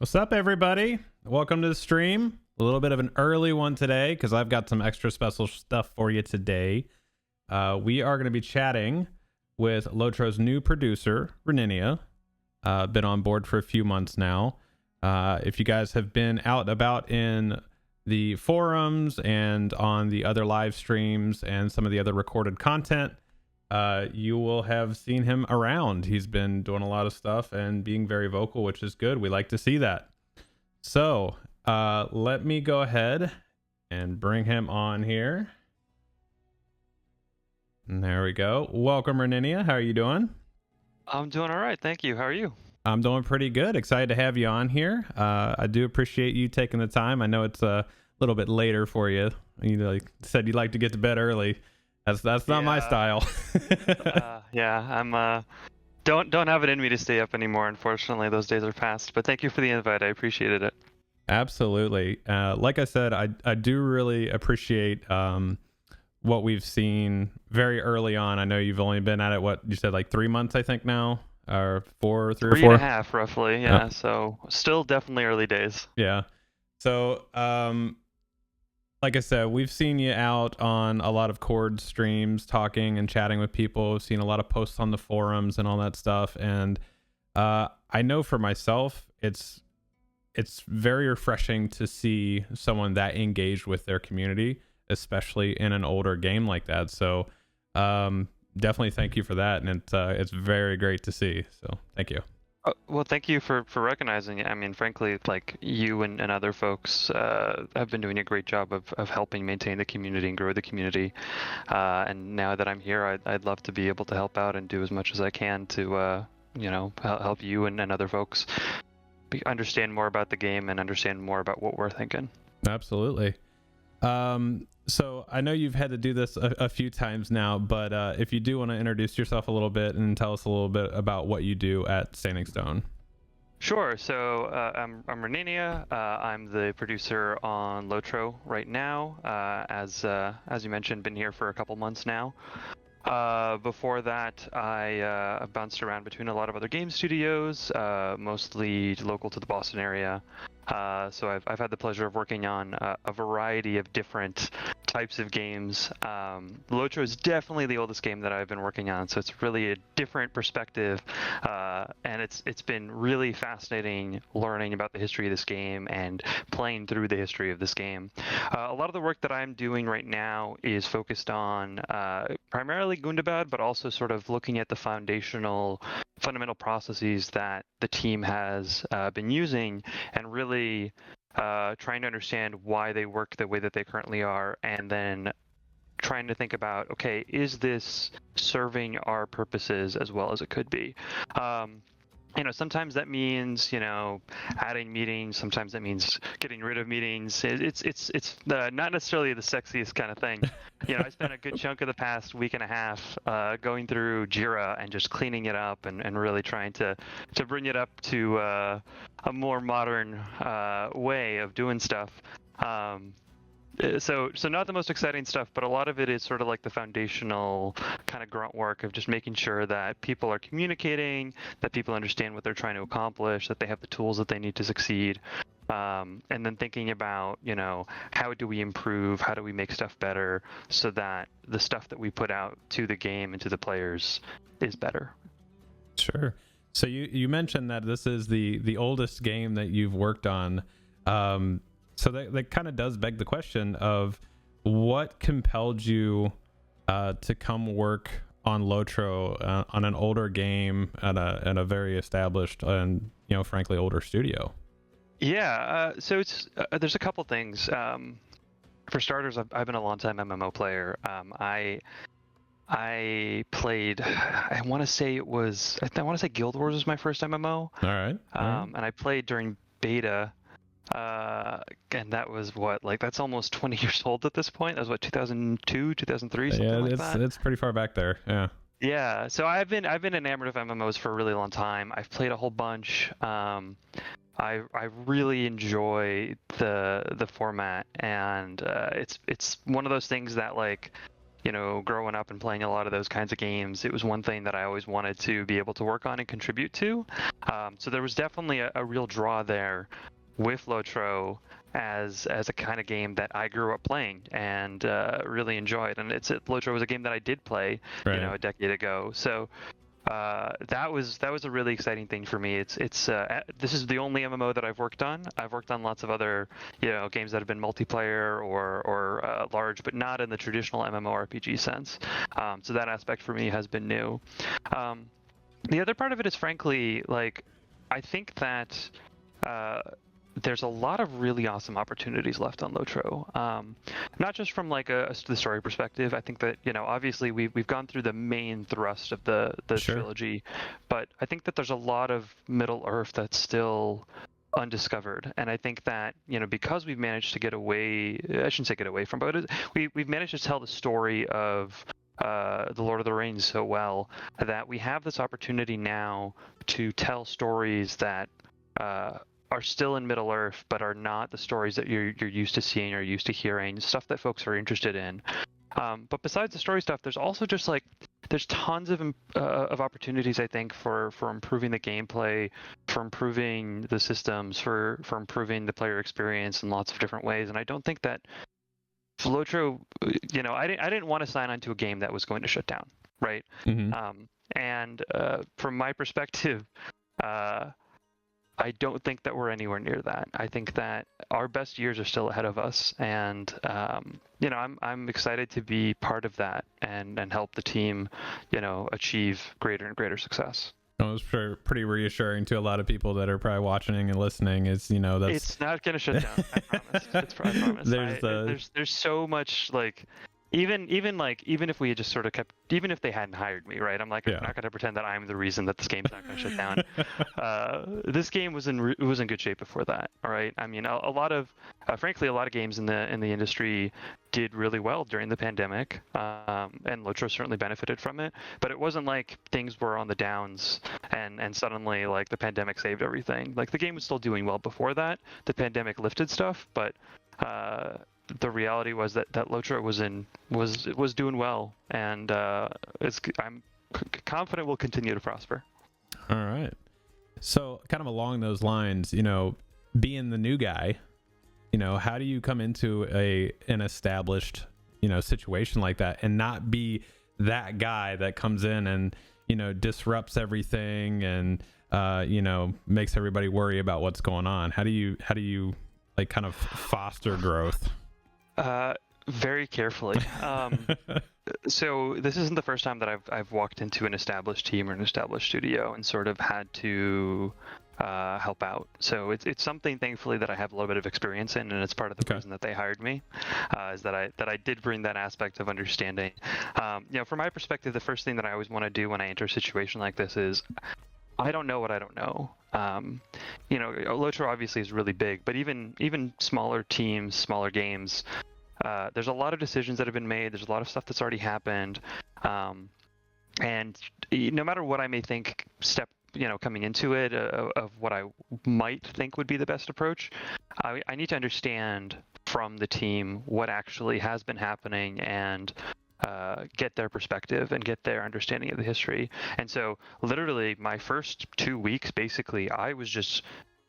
What's up, everybody? Welcome to the stream. A little bit of an early one today because I've got some extra special stuff for you today. We are going to be chatting with LOTRO's new producer, Raninia. Been on board for a few months now. If you guys have been out and about in the forums and on the other live streams and some of the other recorded content, you will have seen him around. He's been doing a lot of stuff and being very vocal, which is good. We like to see that. So let me go ahead and bring him on here. And there we go. Welcome, Raninia. How are you doing? I'm doing all right, thank you. How are you? I'm doing pretty good. Excited to have you on here. I do appreciate you taking the time. I know it's a little bit later for you. You said you like to get to bed early. That's not my style. I'm don't have it in me to stay up anymore. Unfortunately, those days are past. But thank you for the invite. I appreciated it. Absolutely. Like I said, I do really appreciate what we've seen very early on. I know you've only been at it, what you said, like 3 months, I think now, or 3 or 4. 3.5 roughly. Yeah. So still definitely early days. Yeah. So like I said, we've seen you out on a lot of Chord streams talking and chatting with people. We've seen a lot of posts on the forums and all that stuff. And I know for myself, it's very refreshing to see someone that engaged with their community, especially in an older game like that. So definitely thank you for that. And it's very great to see. So thank you. Well, thank you for recognizing it. I mean, frankly, like you and other folks have been doing a great job of helping maintain the community and grow the community. And now that I'm here, I'd love to be able to help out and do as much as I can to, help you and other folks understand more about the game and understand more about what we're thinking. Absolutely. So I know you've had to do this a few times now, but if you do want to introduce yourself a little bit and tell us a little bit about what you do at Standing Stone. Sure. So I'm Raninia. I'm the producer on LOTRO right now. As you mentioned, been here for a couple months now. Before that, I bounced around between a lot of other game studios, mostly local to the Boston area. So I've had the pleasure of working on a variety of different types of games. LOTRO is definitely the oldest game that I've been working on, so it's really a different perspective, and it's been really fascinating learning about the history of this game and playing through the history of this game. A lot of the work that I'm doing right now is focused on primarily Gundabad, but also sort of looking at the fundamental processes that the team has been using and really trying to understand why they work the way that they currently are, and then trying to think about, okay, is this serving our purposes as well as it could be? Sometimes that means, adding meetings. Sometimes that means getting rid of meetings. It's not necessarily the sexiest kind of thing. I spent a good chunk of the past week and a half going through Jira and just cleaning it up and really trying to bring it up to a more modern way of doing stuff. So not the most exciting stuff, but a lot of it is sort of like the foundational kind of grunt work of just making sure that people are communicating, that people understand what they're trying to accomplish, that they have the tools that they need to succeed. And then thinking about, how do we improve? How do we make stuff better so that the stuff that we put out to the game and to the players is better? Sure. So you mentioned that this is the oldest game that you've worked on. So that kind of does beg the question of what compelled you to come work on LOTRO on an older game at a very established and frankly older studio. Yeah, so it's there's a couple things. For starters, I've been a long-time MMO player. I played. I want to say Guild Wars was my first MMO. All right. And I played during beta. And that was that's almost 20 years old at this point. That was 2002, 2003, something like that. It's pretty far back there. Yeah. Yeah. So I've been enamored of MMOs for a really long time. I've played a whole bunch. I really enjoy the format, and it's one of those things that growing up and playing a lot of those kinds of games, it was one thing that I always wanted to be able to work on and contribute to. So there was definitely a real draw there with LOTRO as a kind of game that I grew up playing and really enjoyed. And LOTRO was a game that I did play, Right. a decade ago. So that was a really exciting thing for me. This is the only MMO that I've worked on. I've worked on lots of other games that have been multiplayer or large, but not in the traditional MMORPG sense. So that aspect for me has been new. The other part of it is, frankly, like, I think that there's a lot of really awesome opportunities left on LOTRO. Not just from like the story perspective. I think that obviously we've gone through the main thrust of the Sure. trilogy, but I think that there's a lot of Middle Earth that's still undiscovered. And I think that because we've managed to get away, I shouldn't say get away from, but we've managed to tell the story of the Lord of the Rings so well that we have this opportunity now to tell stories that are still in Middle Earth, but are not the stories that you're used to seeing or used to hearing, stuff that folks are interested in. But besides the story stuff, there's also just there's tons of opportunities, I think, for improving the gameplay, for improving the systems, for improving the player experience in lots of different ways. And I don't think that LOTRO, I didn't want to sign on to a game that was going to shut down, right? Mm-hmm. And from my perspective, I don't think that we're anywhere near that. I think that our best years are still ahead of us, and I'm excited to be part of that and help the team, achieve greater and greater success. It was pretty reassuring to a lot of people that are probably watching and listening. Is that's it's not going to shut down. I promise. I promise. There's so much even if we had just sort of kept, even if they hadn't hired me, right? I'm not going to pretend that I'm the reason that this game's not going to shut down. This game was in good shape before that. All right. I mean, frankly, a lot of games in the industry did really well during the pandemic, and LOTRO certainly benefited from it. But it wasn't like things were on the downs and suddenly the pandemic saved everything. Like, the game was still doing well before that. The pandemic lifted stuff, but the reality was that LOTRO was doing well, and I'm confident we'll continue to prosper. All right. So, kind of along those lines, being the new guy, how do you come into an established situation like that and not be that guy that comes in and disrupts everything and makes everybody worry about what's going on? How do you kind of foster growth? Very carefully. So this isn't the first time that I've walked into an established team or an established studio and sort of had to help out. So it's something, thankfully, that I have a little bit of experience in, and it's part of the reason that they hired me, is that I did bring that aspect of understanding. From my perspective, the first thing that I always want to do when I enter a situation like this is, I don't know what I don't know. LOTRO obviously is really big, but even smaller teams, smaller games, there's a lot of decisions that have been made. There's a lot of stuff that's already happened. And no matter what I may think coming into it, of what I might think would be the best approach, I need to understand from the team what actually has been happening and get their perspective and get their understanding of the history. And so literally my first 2 weeks, basically, I was just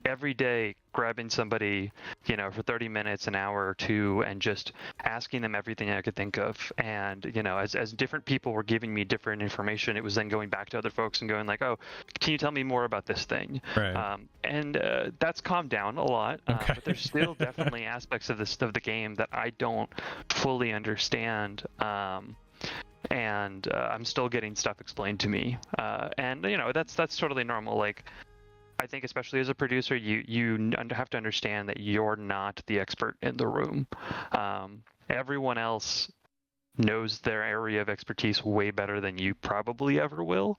every day grabbing somebody, for 30 minutes, an hour or two, and just asking them everything I could think of. And, as different people were giving me different information, it was then going back to other folks and going like, oh, can you tell me more about this thing? Right. And that's calmed down a lot, Okay. but there's still definitely aspects of the game that I don't fully understand. And I'm still getting stuff explained to me. And that's totally normal. Like, I think especially as a producer, you have to understand that you're not the expert in the room. Everyone else knows their area of expertise way better than you probably ever will.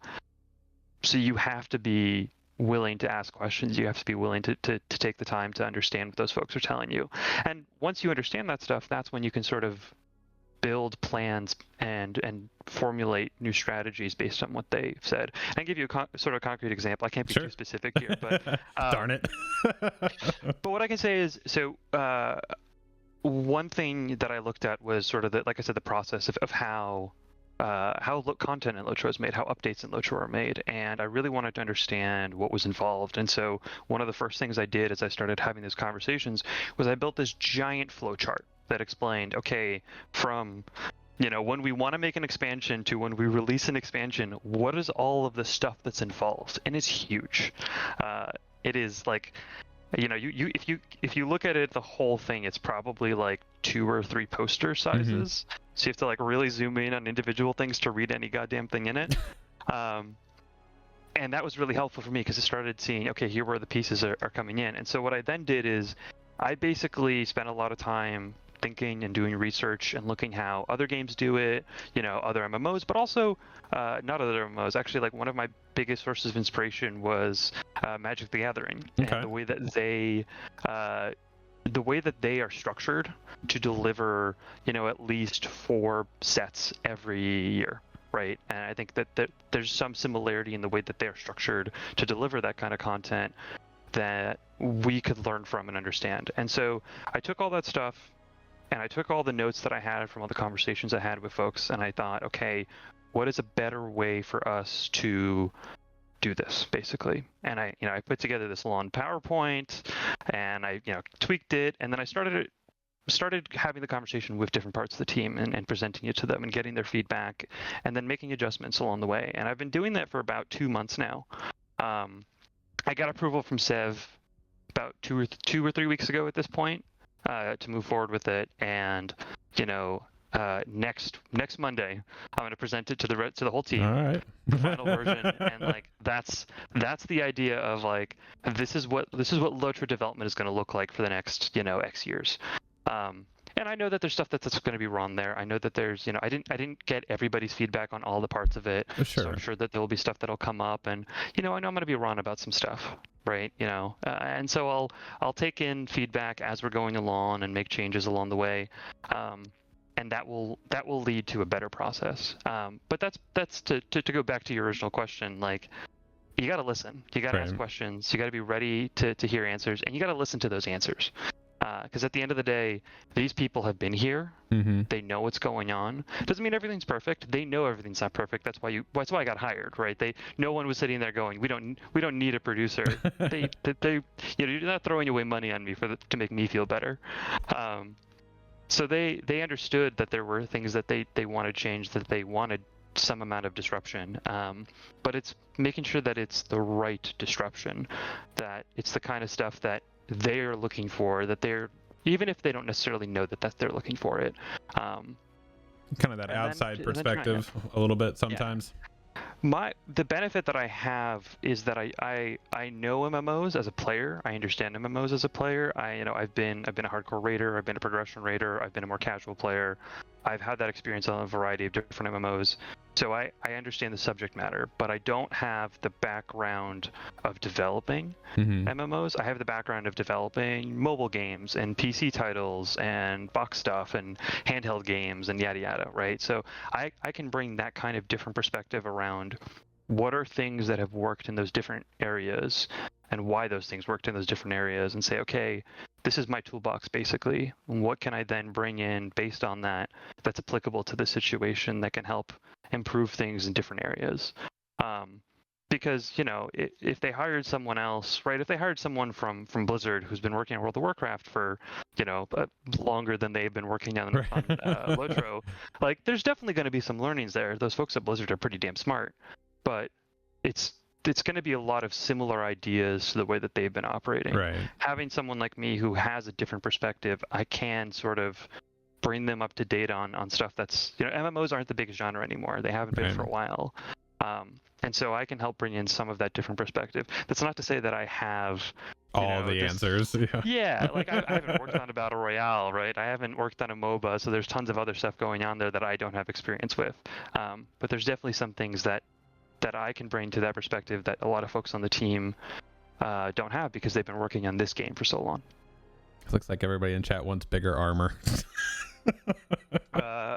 So you have to be willing to ask questions. You have to be willing to take the time to understand what those folks are telling you. And once you understand that stuff, that's when you can sort of build plans and formulate new strategies based on what they've said. And I'll give you a sort of concrete example. I can't be too specific here, but darn it. But what I can say is, so one thing that I looked at was sort of like I said, the process of how content in LOTRO is made, how updates in LOTRO are made, and I really wanted to understand what was involved. And so one of the first things I did as I started having those conversations was I built this giant flowchart that explained, okay, from when we want to make an expansion to when we release an expansion, what is all of the stuff that's involved? And it's huge. It is like, if you look at it, the whole thing, it's probably like 2 or 3 poster sizes. Mm-hmm. So you have to like really zoom in on individual things to read any goddamn thing in it. And that was really helpful for me because I started seeing, okay, here where the pieces are coming in. And so what I then did is I basically spent a lot of time thinking and doing research and looking how other games do it, other MMOs, but also not other MMOs. Actually, like one of my biggest sources of inspiration was Magic the Gathering, okay. and the way that they are structured to deliver, at least 4 sets every year. Right, and I think that there's some similarity in the way that they're structured to deliver that kind of content that we could learn from and understand. And so I took all that stuff and I took all the notes that I had from all the conversations I had with folks, and I thought, okay, what is a better way for us to do this, basically? And I put together this long PowerPoint, and I tweaked it, and then I started having the conversation with different parts of the team and presenting it to them and getting their feedback, and then making adjustments along the way. And I've been doing that for about 2 months now. I got approval from Sev about 2 or 3 weeks ago at this point to move forward with it, and next Monday I'm going to present it to the whole team. All right. The final version, and like that's the idea of like this is what LOTRO development is going to look like for the next X years. And I know that there's stuff that's going to be wrong there. I know that there's I didn't get everybody's feedback on all the parts of it. Sure. So I'm sure that there will be stuff that'll come up, and I know I'm going to be wrong about some stuff, right? And so I'll take in feedback as we're going along and make changes along the way. And that will lead to a better process. But that's to go back to your original question. Like, you got to listen. You got to ask questions. You got to be ready to hear answers, and you got to listen to those answers. Because at the end of the day, these people have been here. Mm-hmm. They know what's going on. Doesn't mean everything's perfect. They know everything's not perfect. That's why I got hired, right? No one was sitting there going, we don't need a producer. they you're not throwing away money on me to make me feel better. So they understood that there were things that they wanted changed, that they wanted some amount of disruption. But it's making sure that it's the right disruption, that it's the kind of stuff that they're looking for, that they're, even if they don't necessarily know that they're looking for it. Kind of that outside perspective a little bit sometimes. Yeah. The benefit that I have is that I know MMOs as a player. I understand MMOs as a player. I've been a hardcore raider, I've been a progression raider, I've been a more casual player. I've had that experience on a variety of different MMOs. So I understand the subject matter, but I don't have the background of developing MMOs. I have the background of developing mobile games and PC titles and box stuff and handheld games and yada yada, right? So I can bring that kind of different perspective around what are things that have worked in those different areas and why those things worked in those different areas, and say, okay, this is my toolbox basically. What can I then bring in based on that that's applicable to the situation that can help improve things in different areas? Because if they hired someone else, right? If they hired someone from Blizzard who's been working on World of Warcraft for longer than they've been working on LOTRO, like there's definitely going to be some learnings there. Those folks at Blizzard are pretty damn smart, but it's going to be a lot of similar ideas to the way that they've been operating. Right. Having someone like me who has a different perspective, I can sort of bring them up to date on stuff that's, MMOs aren't the biggest genre anymore. They haven't been for a while. And so I can help bring in some of that different perspective. That's not to say that I have all the answers. Yeah, like I haven't worked on a battle royale, right? I haven't worked on a MOBA, so there's tons of other stuff going on there that I don't have experience with. But there's definitely some things that I can bring to that perspective that a lot of folks on the team don't have, because they've been working on this game for so long. It looks like everybody in chat wants bigger armor.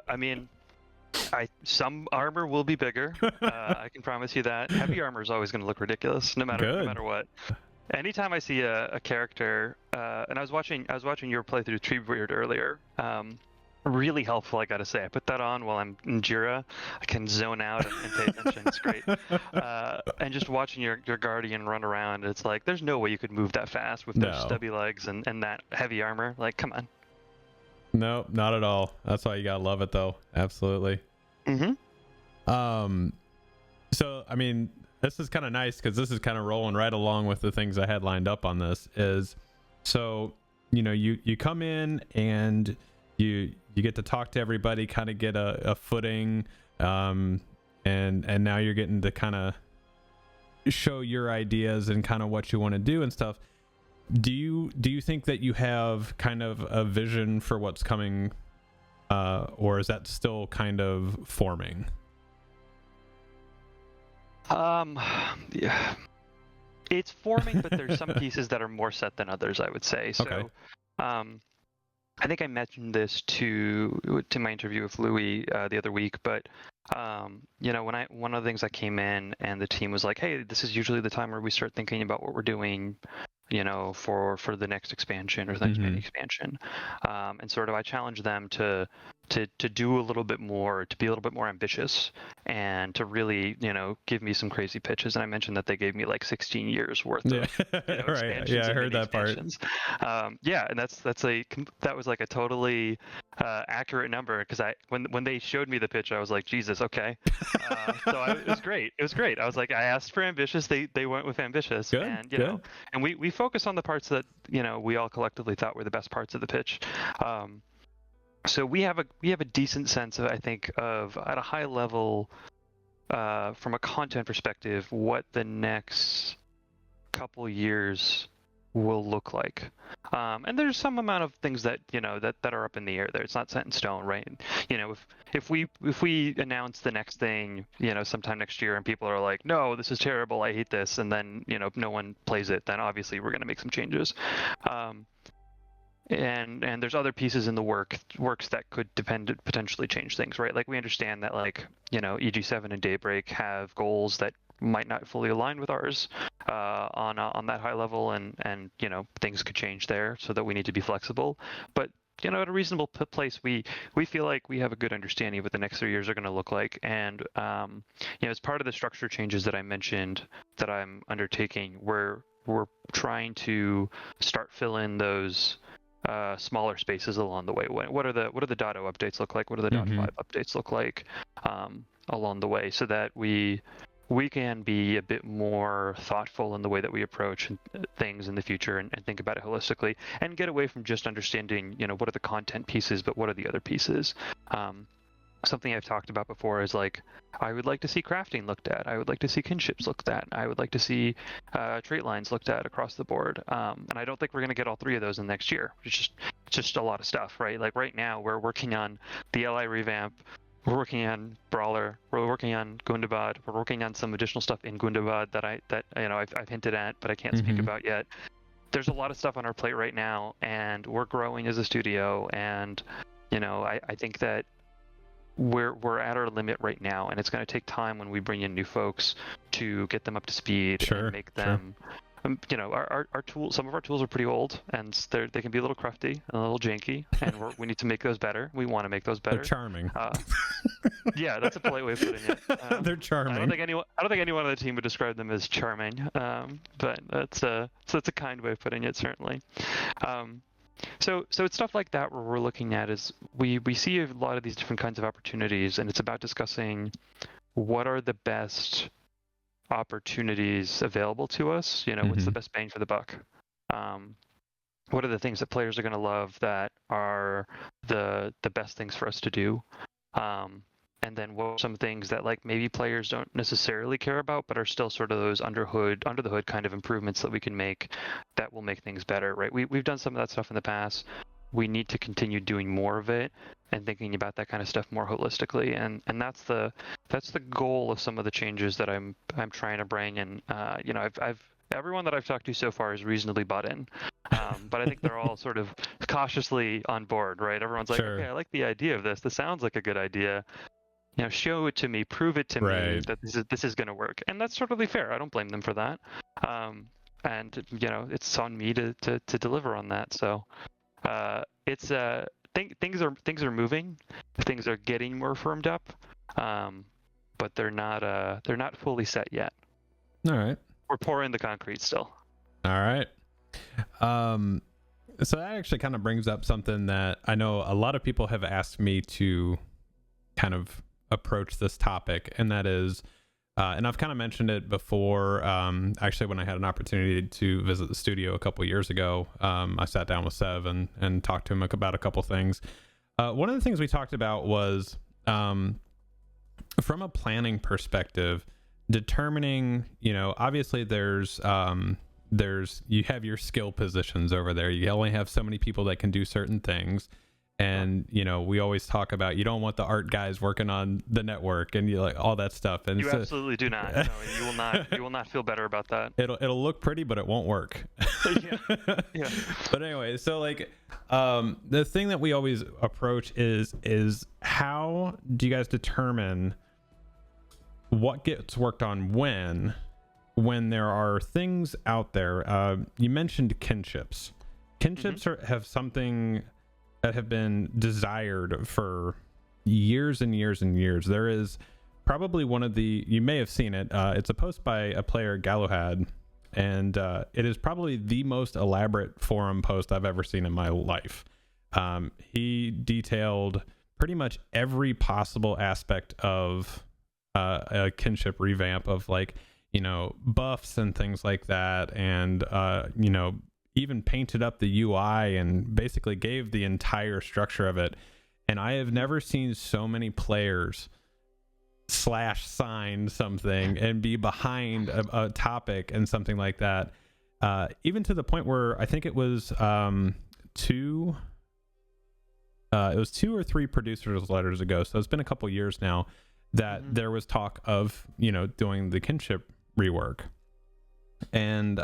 I mean, some armor will be bigger. I can promise you that. Heavy armor is always going to look ridiculous, no matter what. anytime I see a character, and I was watching your playthrough Treebeard earlier. Really helpful, I gotta say. I put that on while I'm in Jira. I can zone out and pay attention. It's great. And just watching your Guardian run around, it's like there's no way you could move that fast with those No. stubby legs and that heavy armor. Like, come on. No, not at all. That's why you gotta love it, though. Absolutely. So I mean, this is kind of nice because this is kind of rolling right along with the things I had lined up on this. Is so you come in and you get to talk to everybody, kind of get a footing, and now you're getting to kind of show your ideas and kind of what you want to do and stuff. Do you think that you have kind of a vision for what's coming, or is that still kind of forming? Yeah, it's forming, but there's some pieces that are more set than others, I would say. So, Okay. I think I mentioned this to my interview with Louis the other week, but one of the things I came in and the team was like, hey, this is usually the time where we start thinking about what we're doing, for the next expansion or the next mini expansion, and sort of I challenged them to do a little bit more, to be a little bit more ambitious, and to really give me some crazy pitches. And I mentioned that they gave me like 16 years worth of Right. expansions. Yeah, I and heard that part. Yeah, and that was like a totally accurate number, because when they showed me the pitch, I was like, Jesus, okay. It was great. It was great. I was like, I asked for ambitious. They went with ambitious. Good, And good. and we focus on the parts that we all collectively thought were the best parts of the pitch. So we have a decent sense of, I think, of at a high level, from a content perspective, what the next couple years will look like. And there's some amount of things that that are up in the air there. It's not set in stone, right? If we announce the next thing sometime next year and people are like, no, this is terrible, I hate this, and then no one plays it, then obviously we're going to make some changes. And there's other pieces in the works that could potentially change things, right? Like, we understand that, like, EG7 and Daybreak have goals that might not fully align with ours on that high level, and things could change there, so that we need to be flexible. But at a reasonable place, we feel like we have a good understanding of what the next 3 years are going to look like. And as part of the structure changes that I mentioned that I'm undertaking, we're trying to start fill in those smaller spaces along the way. What are the .0 updates look like? What do the .5 updates look like along the way, so that we can be a bit more thoughtful in the way that we approach things in the future, and think about it holistically, and get away from just understanding what are the content pieces, but what are the other pieces. Something I've talked about before is, like, I would like to see crafting looked at. I would like to see kinships looked at. I would like to see trait lines looked at across the board. And I don't think we're going to get all three of those in next year. It's just a lot of stuff, right? Like, right now we're working on the LI revamp. We're working on Brawler. We're working on Gundabad. We're working on some additional stuff in Gundabad that I've hinted at, but I can't speak about yet. There's a lot of stuff on our plate right now, and we're growing as a studio. And I think that we're at our limit right now, and it's going to take time when we bring in new folks to get them up to speed and make them. Our tools. Some of our tools are pretty old, and they can be a little crufty and a little janky, and we need to make those better. We want to make those better. They're charming. Yeah, that's a polite way of putting it. They're charming. I don't think anyone on the team would describe them as charming, but that's a kind way of putting it, certainly. So it's stuff like that where we're looking at is we see a lot of these different kinds of opportunities, and it's about discussing what are the best opportunities available to us. What's the best bang for the buck? What are the things that players are going to love that are the best things for us to do? And then what are some things that, like, maybe players don't necessarily care about, but are still sort of those under the hood kind of improvements that we can make that will make things better, right? We've done some of that stuff in the past. We need to continue doing more of it and thinking about that kind of stuff more holistically. And that's the goal of some of the changes that I'm trying to bring. And everyone that I've talked to so far is reasonably bought in. But I think they're all sort of cautiously on board, right? Everyone's like, okay, I like the idea of this. This sounds like a good idea. Show it to me, prove it to me that this is going to work. And that's totally fair. I don't blame them for that. and it's on me to deliver on that. So it's things are moving, things are getting more firmed up, but they're not fully set yet. All right. We're pouring the concrete still. All right. So that actually kind of brings up something that I know a lot of people have asked me to kind of approach this topic, and that is, and I've kind of mentioned it before, actually when I had an opportunity to visit the studio a couple years ago. I sat down with Sev and talked to him about a couple things. One of the things we talked about was, from a planning perspective, determining, obviously there's you have your skill positions over there. You only have so many people that can do certain things. And we always talk about, you don't want the art guys working on the network and all that stuff. And you absolutely do not. No, you will not feel better about that. It'll look pretty, but it won't work. Yeah. But anyway, so the thing that we always approach is how do you guys determine what gets worked on when there are things out there? You mentioned kinships. Have something that have been desired for years and years and years. There is probably you may have seen it. It's a post by a player, Galahad, and it is probably the most elaborate forum post I've ever seen in my life. He detailed pretty much every possible aspect of a kinship revamp of buffs and things like that, and even painted up the UI and basically gave the entire structure of it. And I have never seen so many players /sign something and be behind a topic and something like that, even to the point where I think it was two or three producers letters ago, so it's been a couple years now, that there was talk of doing the kinship rework. And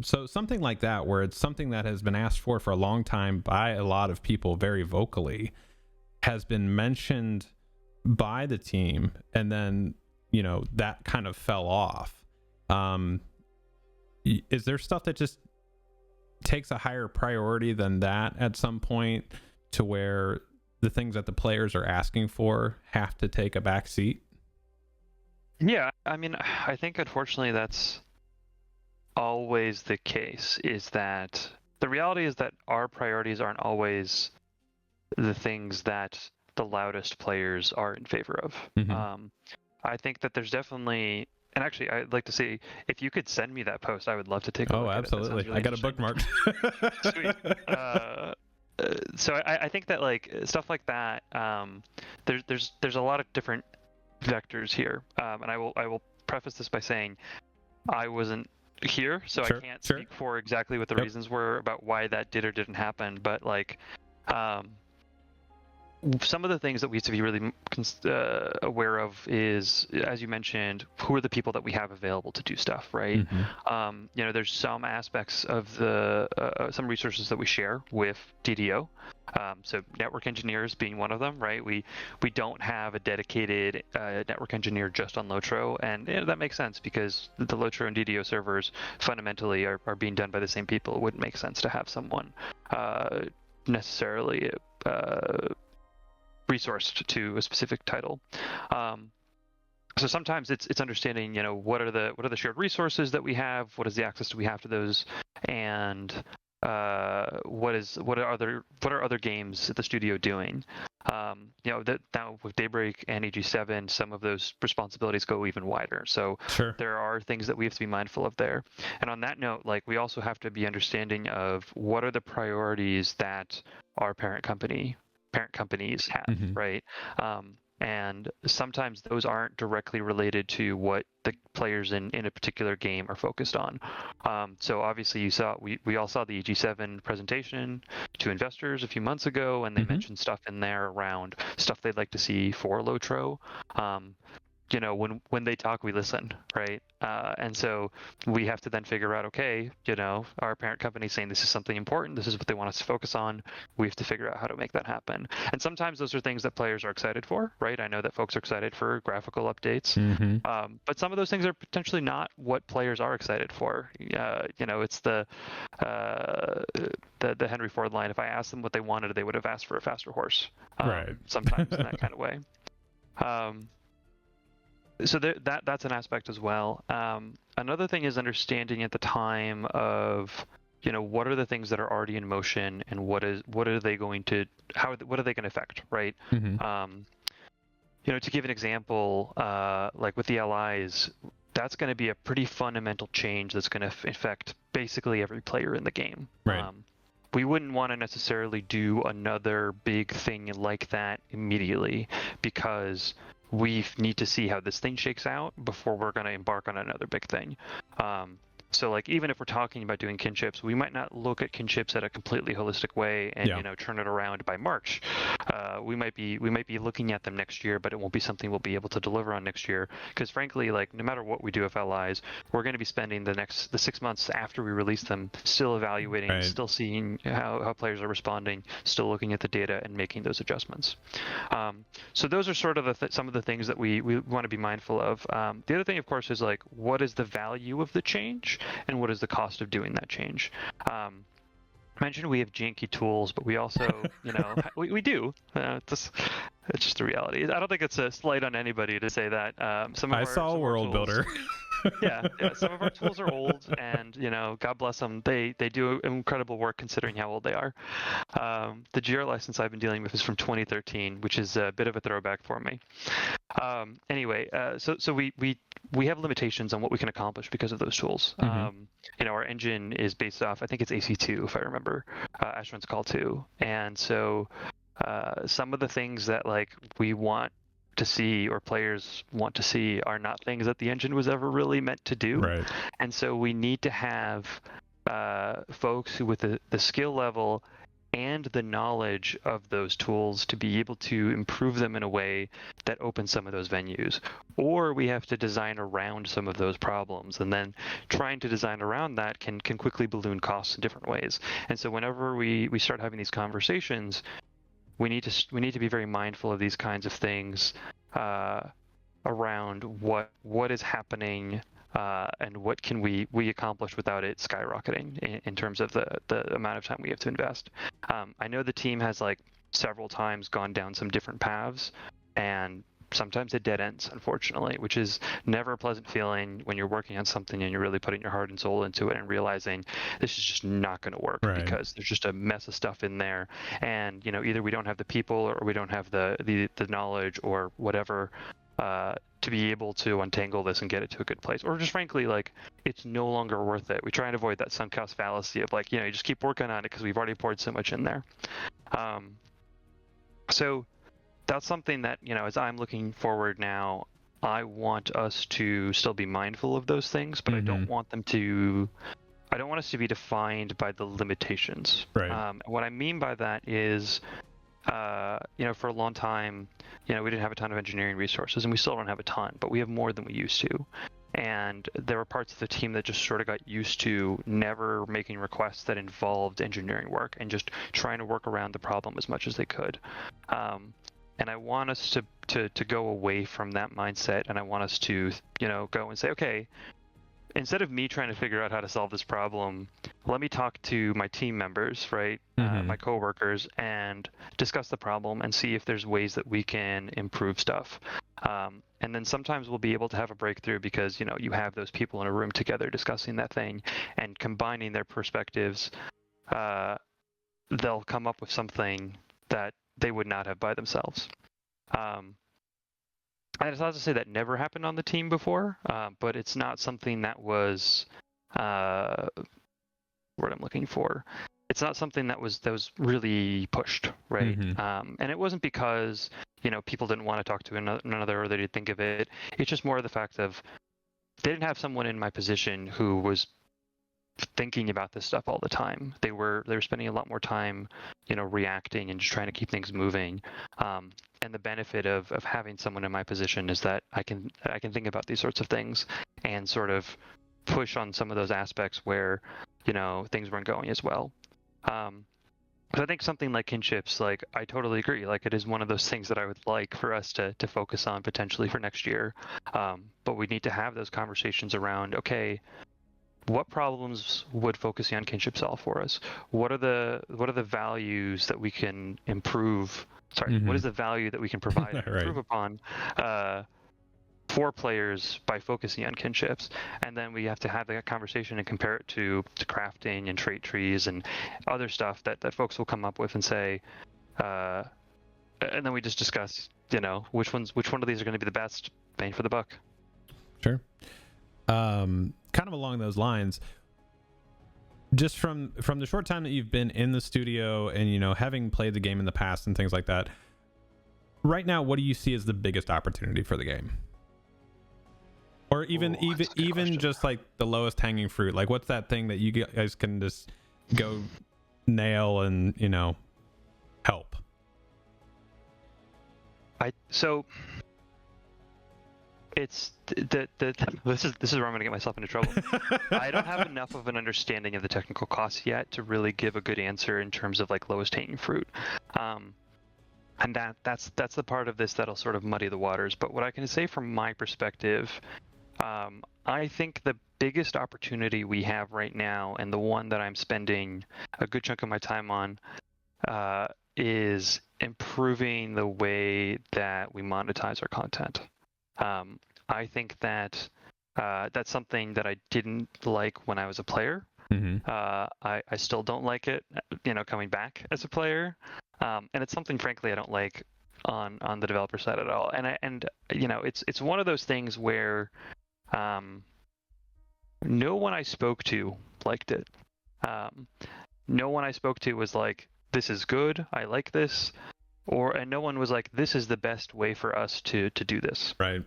so something like that, where it's something that has been asked for a long time by a lot of people very vocally, has been mentioned by the team, and then that kind of fell off. Is there stuff that just takes a higher priority than that at some point, to where the things that the players are asking for have to take a back seat? Yeah, I mean, I think unfortunately that's always the case. Is that the reality is that our priorities aren't always the things that the loudest players are in favor of. I think that there's definitely, and actually I'd like to see if you could send me that post. I would love to take a look absolutely. Really I got a bookmark. Sweet. So I think that stuff like that, there's a lot of different vectors here, and I will preface this by saying I wasn't here, so I can't speak for exactly what the reasons were about why that did or didn't happen, but some of the things that we have to be really aware of is, as you mentioned, who are the people that we have available to do stuff, right? There's some aspects of the some resources that we share with DDO. So network engineers being one of them, right? We don't have a dedicated network engineer just on LOTRO, and that makes sense because the LOTRO and DDO servers fundamentally are being done by the same people. It wouldn't make sense to have someone necessarily resourced to a specific title. So sometimes it's understanding, what are the shared resources that we have, what is the access do we have to those, and what are other games at the studio doing. That now with Daybreak and EG7, some of those responsibilities go even wider. So there are things that we have to be mindful of there. And on that note, we also have to be understanding of what are the priorities that our parent companies have, right? And sometimes those aren't directly related to what the players in a particular game are focused on. So obviously we all saw the EG7 presentation to investors a few months ago, and they mentioned stuff in there around stuff they'd like to see for LOTRO. When they talk, we listen, right? And so we have to then figure out, okay, our parent company is saying this is something important, this is what they want us to focus on. We have to figure out how to make that happen. And sometimes those are things that players are excited for, right? I know that folks are excited for graphical updates, but some of those things are potentially not what players are excited for. It's the Henry Ford line. If I asked them what they wanted, they would have asked for a faster horse. Right. Sometimes in that kind of way. So that's an aspect as well. Another thing is understanding at the time of, what are the things that are already in motion and what are they going to affect, right? To give an example, like with the LIs, that's going to be a pretty fundamental change that's going to affect basically every player in the game. Right. We wouldn't want to necessarily do another big thing like that immediately because we need to see how this thing shakes out before we're going to embark on another big thing. So like even if we're talking about doing kinships, we might not look at kinships at a completely holistic way and turn it around by March. We might be looking at them next year, but it won't be something we'll be able to deliver on next year. Because frankly, like no matter what we do with LIs, we're going to be spending the 6 months after we release them still evaluating, still seeing how players are responding, still looking at the data and making those adjustments. So those are sort of some of the things that we want to be mindful of. The other thing, of course, is like what is the value of the change? And what is the cost of doing that change? I mentioned we have janky tools, but we also, we do. It's just the reality. I don't think it's a slight on anybody to say that. I saw a world builder. yeah, some of our tools are old, and God bless them. They do incredible work considering how old they are. The GR license I've been dealing with is from 2013, which is a bit of a throwback for me. Anyway, so we have limitations on what we can accomplish because of those tools. Our engine is based off, I think it's AC2 if I remember, Ashwin's Call 2, and so some of the things that like we want to see or players want to see are not things that the engine was ever really meant to do. Right. And so we need to have folks who with the skill level and the knowledge of those tools to be able to improve them in a way that opens some of those venues. Or we have to design around some of those problems, and then trying to design around that can quickly balloon costs in different ways. And so whenever we start having these conversations, we need to be very mindful of these kinds of things around what is happening and what can we accomplish without it skyrocketing in terms of the amount of time we have to invest. I know the team has like several times gone down some different paths, and sometimes it dead ends, unfortunately, which is never a pleasant feeling when you're working on something and you're really putting your heart and soul into it and realizing this is just not going to work because there's just a mess of stuff in there. And, either we don't have the people or we don't have the knowledge or whatever to be able to untangle this and get it to a good place. Or just frankly, like, it's no longer worth it. We try and avoid that sunk cost fallacy of like, you just keep working on it because we've already poured so much in there. So that's something that, as I'm looking forward now, I want us to still be mindful of those things, but I don't want us to be defined by the limitations. Right. What I mean by that is, for a long time, we didn't have a ton of engineering resources, and we still don't have a ton, but we have more than we used to. And there were parts of the team that just sort of got used to never making requests that involved engineering work and just trying to work around the problem as much as they could. And I want us to go away from that mindset, and I want us to, go and say, okay, instead of me trying to figure out how to solve this problem, let me talk to my team members, right, my coworkers, and discuss the problem and see if there's ways that we can improve stuff. And then sometimes we'll be able to have a breakthrough because, you have those people in a room together discussing that thing and combining their perspectives. They'll come up with something that they would not have by themselves. And it's not to say that never happened on the team before, but it's not something that was what I'm looking for. It's not something that was really pushed, right? And it wasn't because people didn't want to talk to another or they didn't think of it. It's just more of the fact of they didn't have someone in my position who was thinking about this stuff all the time. They were spending a lot more time, reacting and just trying to keep things moving. And the benefit of having someone in my position is that I can think about these sorts of things and sort of push on some of those aspects where things weren't going as well. But I think something like kinships, like I totally agree. Like it is one of those things that I would like for us to focus on potentially for next year. But we need to have those conversations around, okay, what problems would focusing on kinship solve for us? What are the values that we can improve? Sorry, what is the value that we can provide and improve upon for players by focusing on kinships? And then we have to have that conversation and compare it to crafting and trait trees and other stuff that folks will come up with and say, and then we just discuss, which one of these are going to be the best bang for the buck. Sure. Kind of along those lines, just from the short time that you've been in the studio and having played the game in the past and things like that, right now what do you see as the biggest opportunity for the game? Or even just like the lowest hanging fruit? Like what's that thing that you guys can just go nail and help? It's this is where I'm going to get myself into trouble. I don't have enough of an understanding of the technical costs yet to really give a good answer in terms of like lowest hanging fruit. And that's the part of this that'll sort of muddy the waters. But what I can say from my perspective, I think the biggest opportunity we have right now, and the one that I'm spending a good chunk of my time on, is improving the way that we monetize our content. I think that that's something that I didn't like when I was a player. I still don't like it, coming back as a player. And it's something, frankly, I don't like on the developer side at all. And it's one of those things where no one I spoke to liked it. No one I spoke to was like, this is good, I like this. And no one was like, this is the best way for us to do this. Right.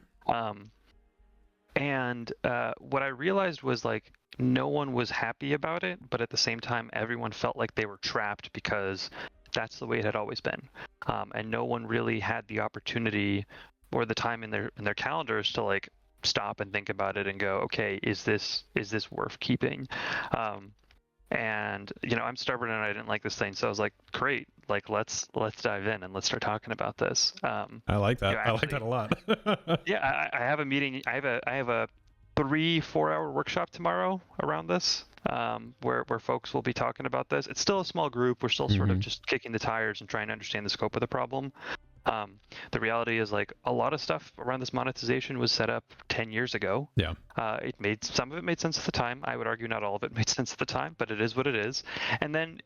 And what I realized was like, no one was happy about it, but at the same time, everyone felt like they were trapped because that's the way it had always been. And no one really had the opportunity or the time in their calendars to like stop and think about it and go, okay, is this worth keeping? And I'm stubborn and I didn't like this thing, so I was like, great, like let's dive in and let's start talking about this. I like that. I like that a lot. Yeah, I have a meeting. I have a 3-4 hour workshop tomorrow around this, where folks will be talking about this. It's still a small group. We're still sort of just kicking the tires and trying to understand the scope of the problem. The reality is like a lot of stuff around this monetization was set up 10 years ago. Yeah. Some of it made sense at the time. I would argue not all of it made sense at the time, but it is what it is. And then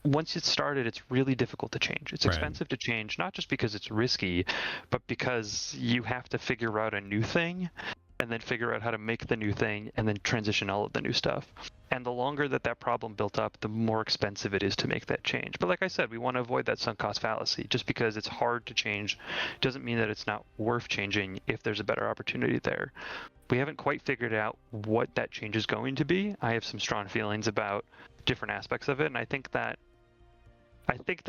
once it's started, it's really difficult to change. It's expensive to change, not just because it's risky, but because you have to figure out a new thing and then figure out how to make the new thing and then transition all of the new stuff. And the longer that problem built up, the more expensive it is to make that change. But like I said, we want to avoid that sunk cost fallacy. Just because it's hard to change doesn't mean that it's not worth changing if there's a better opportunity there. We haven't quite figured out what that change is going to be. I have some strong feelings about different aspects of it, and I think that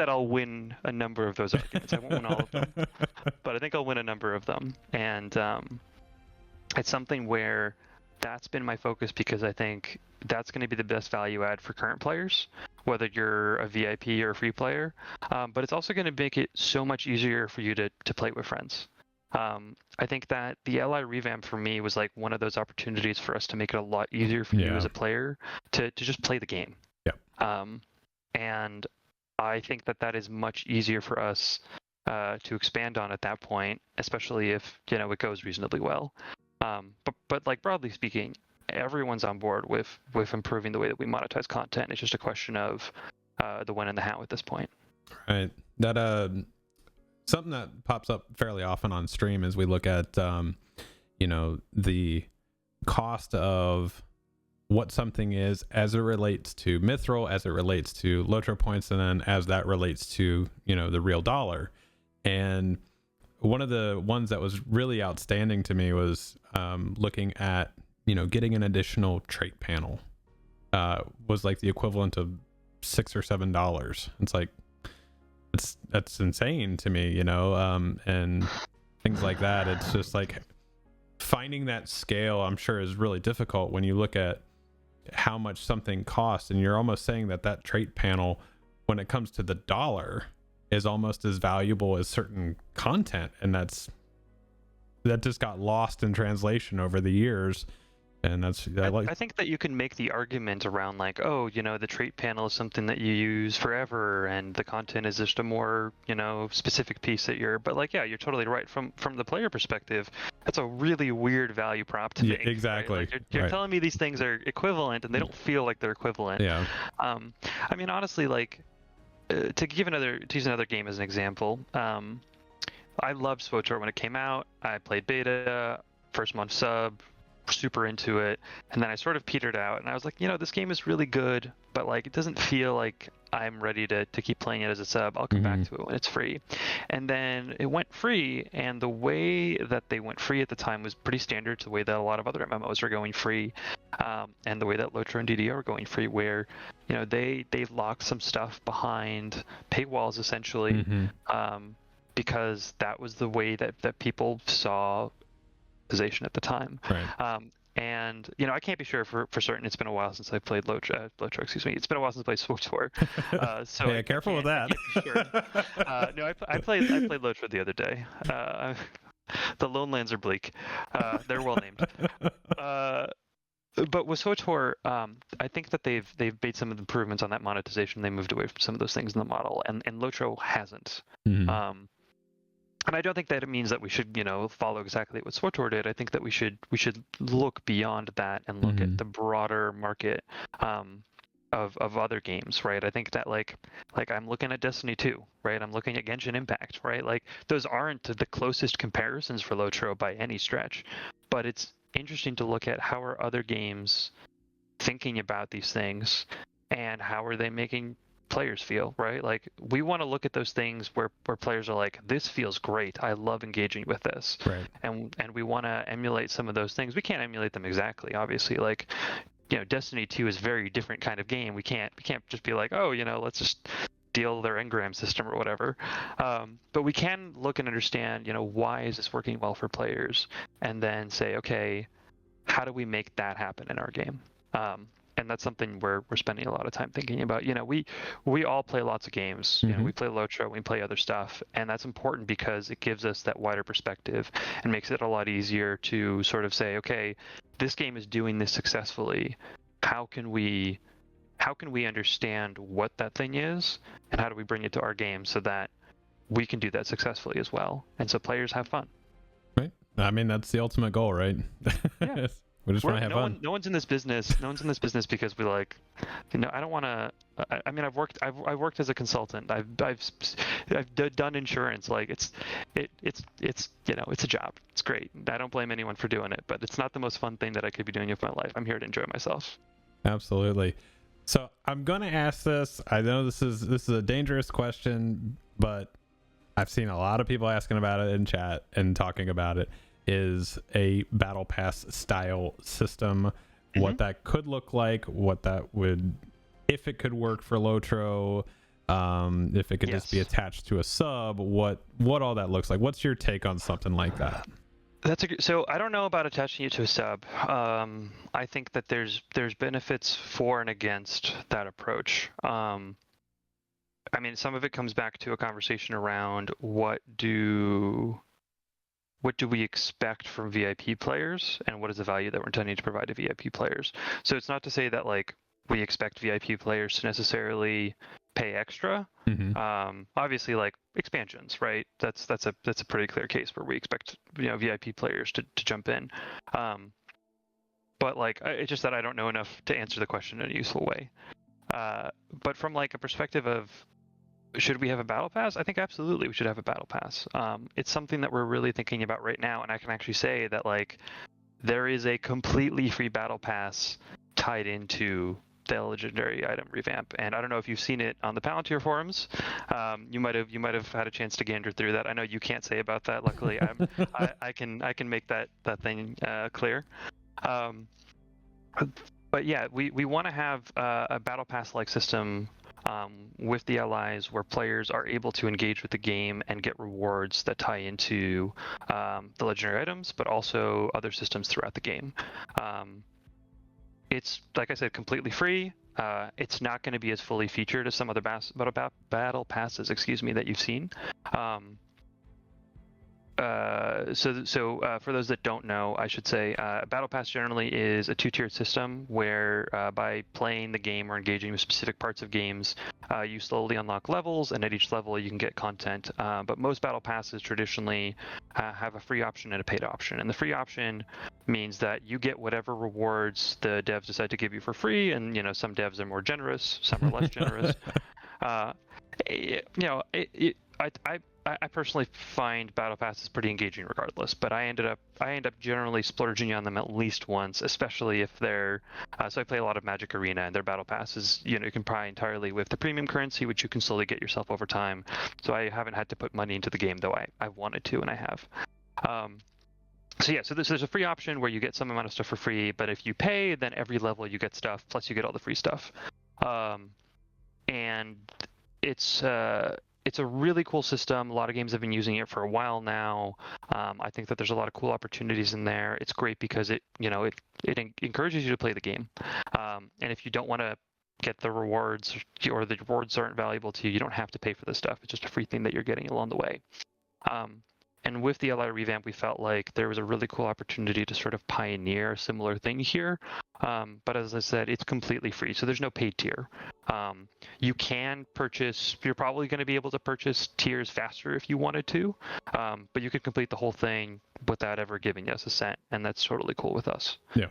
I'll win a number of those arguments. I won't win all of them, but I think I'll win a number of them. And it's something where that's been my focus because I think that's going to be the best value add for current players, whether you're a VIP or a free player. But it's also going to make it so much easier for you to play with friends. I think that the LI revamp for me was like one of those opportunities for us to make it a lot easier for you as a player to just play the game. Yeah. And I think that is much easier for us to expand on at that point, especially if it goes reasonably well. But like broadly speaking, everyone's on board with improving the way that we monetize content. It's just a question of the when and the how at this point. Right. That something that pops up fairly often on stream is we look at the cost of what something is as it relates to Mithril, as it relates to LOTRO points, and then as that relates to the real dollar. And one of the ones that was really outstanding to me was looking at getting an additional trait panel was like the equivalent of $6 or $7. It's like that's insane to me, and things like that. It's just like finding that scale, I'm sure, is really difficult when you look at how much something costs, and you're almost saying that trait panel, when it comes to the dollar, is almost as valuable as certain content, and that just got lost in translation over the years. And I think that you can make the argument around like, oh, the trait panel is something that you use forever, and the content is just a more, specific piece that but like, yeah, you're totally right. From the player perspective, that's a really weird value prop to make. Exactly. Right? Like you're right. telling me these things are equivalent, and they don't feel like they're equivalent. Yeah. I mean, honestly, like to use another game as an example, I loved SWOTOR when it came out. I played beta, first month sub, super into it, and then I sort of petered out, and I was like, this game is really good, but like it doesn't feel like I'm ready to keep playing it as a sub. I'll come back to it when it's free. And then it went free, and the way that they went free at the time was pretty standard to the way that a lot of other MMOs are going free, and the way that LOTRO and DDO are going free, where they locked some stuff behind paywalls essentially, because that was the way that people saw monetization at the time. Right. And I can't be sure for certain. It's been a while since I played LOTRO. Excuse me. It's been a while since I played SWOTOR. So yeah, careful with that. Sure. No, I played LOTRO the other day. The lone lands are bleak. They're well named. But with SWOTOR, I think that they've made some of the improvements on that monetization. They moved away from some of those things in the model, and LOTRO hasn't. And I don't think that it means that we should, follow exactly what SWOTOR did. I think that we should look beyond that and look at the broader market of other games, right? I think that like I'm looking at Destiny 2, right? I'm looking at Genshin Impact, right? Like those aren't the closest comparisons for LOTRO by any stretch, but it's interesting to look at how are other games thinking about these things, and how are they making players feel, right? Like we want to look at those things where players are like, this feels great, I love engaging with this, right? And we want to emulate some of those things. We can't emulate them exactly, obviously. Like Destiny 2 is a very different kind of game. We can't just be like, oh, let's just steal their engram system or whatever. But we can look and understand, why is this working well for players, and then say, okay, how do we make that happen in our game? And that's something we're spending a lot of time thinking about. We all play lots of games. We play LOTRO, we play other stuff, and that's important because it gives us that wider perspective and makes it a lot easier to sort of say, okay, this game is doing this successfully. How can we understand what that thing is, and how do we bring it to our game so that we can do that successfully as well, and so players have fun. Right. I mean, that's the ultimate goal, right? Yeah. We just want to have fun. No one's in this business. No one's in this business because we like, I don't want to. I mean, I've worked as a consultant. I've done insurance. Like it's a job. It's great. I don't blame anyone for doing it, but it's not the most fun thing that I could be doing with my life. I'm here to enjoy myself. Absolutely. So I'm gonna ask this. I know this is a dangerous question, but I've seen a lot of people asking about it in chat and talking about it. Is a battle pass style system, what that could look like, what that would, if it could work for LOTRO, if it could just be attached to a sub, what all that looks like. What's your take on something like that? So I don't know about attaching it to a sub. I think that there's benefits for and against that approach. I mean, some of it comes back to a conversation around what do we expect from VIP players, and what is the value that we're intending to provide to VIP players. So it's not to say that like we expect VIP players to necessarily pay extra. Obviously, like expansions, right? That's a pretty clear case where we expect VIP players to jump in. But like it's just that I don't know enough to answer the question in a useful way. But from like a perspective of, should we have a battle pass? I think absolutely we should have a battle pass. It's something that we're really thinking about right now, and I can actually say that like there is a completely free battle pass tied into the legendary item revamp, and I don't know if you've seen it on the Palantir forums. You might have had a chance to gander through that. I know you can't say about that. Luckily, I can make that thing clear. But yeah, we want to have a battle pass like system with the allies, where players are able to engage with the game and get rewards that tie into the legendary items, but also other systems throughout the game. It's, like I said, completely free. It's not going to be as fully featured as some other battle passes, that you've seen. So for those that don't know, I should say, Battle Pass generally is a two-tiered system where by playing the game or engaging with specific parts of games, you slowly unlock levels, and at each level you can get content. But most Battle Passes traditionally have a free option and a paid option. And the free option means that you get whatever rewards the devs decide to give you for free, and some devs are more generous, some are less generous. I personally find battle passes pretty engaging regardless, but I end up generally splurging on them at least once, especially if they're so I play a lot of Magic Arena, and their battle passes you can buy entirely with the premium currency, which you can slowly get yourself over time. So I haven't had to put money into the game, though I wanted to, and I have. So there's a free option where you get some amount of stuff for free, but if you pay, then every level you get stuff, plus you get all the free stuff. And it's a really cool system. A lot of games have been using it for a while now. I think that there's a lot of cool opportunities in there. It's great because it encourages you to play the game. And if you don't want to get the rewards, or the rewards aren't valuable to you, you don't have to pay for this stuff. It's just a free thing that you're getting along the way. And with the LI revamp, we felt like there was a really cool opportunity to sort of pioneer a similar thing here. But as I said, it's completely free, so there's no paid tier. You can purchase, you're probably going to be able to purchase tiers faster if you wanted to, but you could complete the whole thing without ever giving us a cent, and that's totally cool with us. Yeah.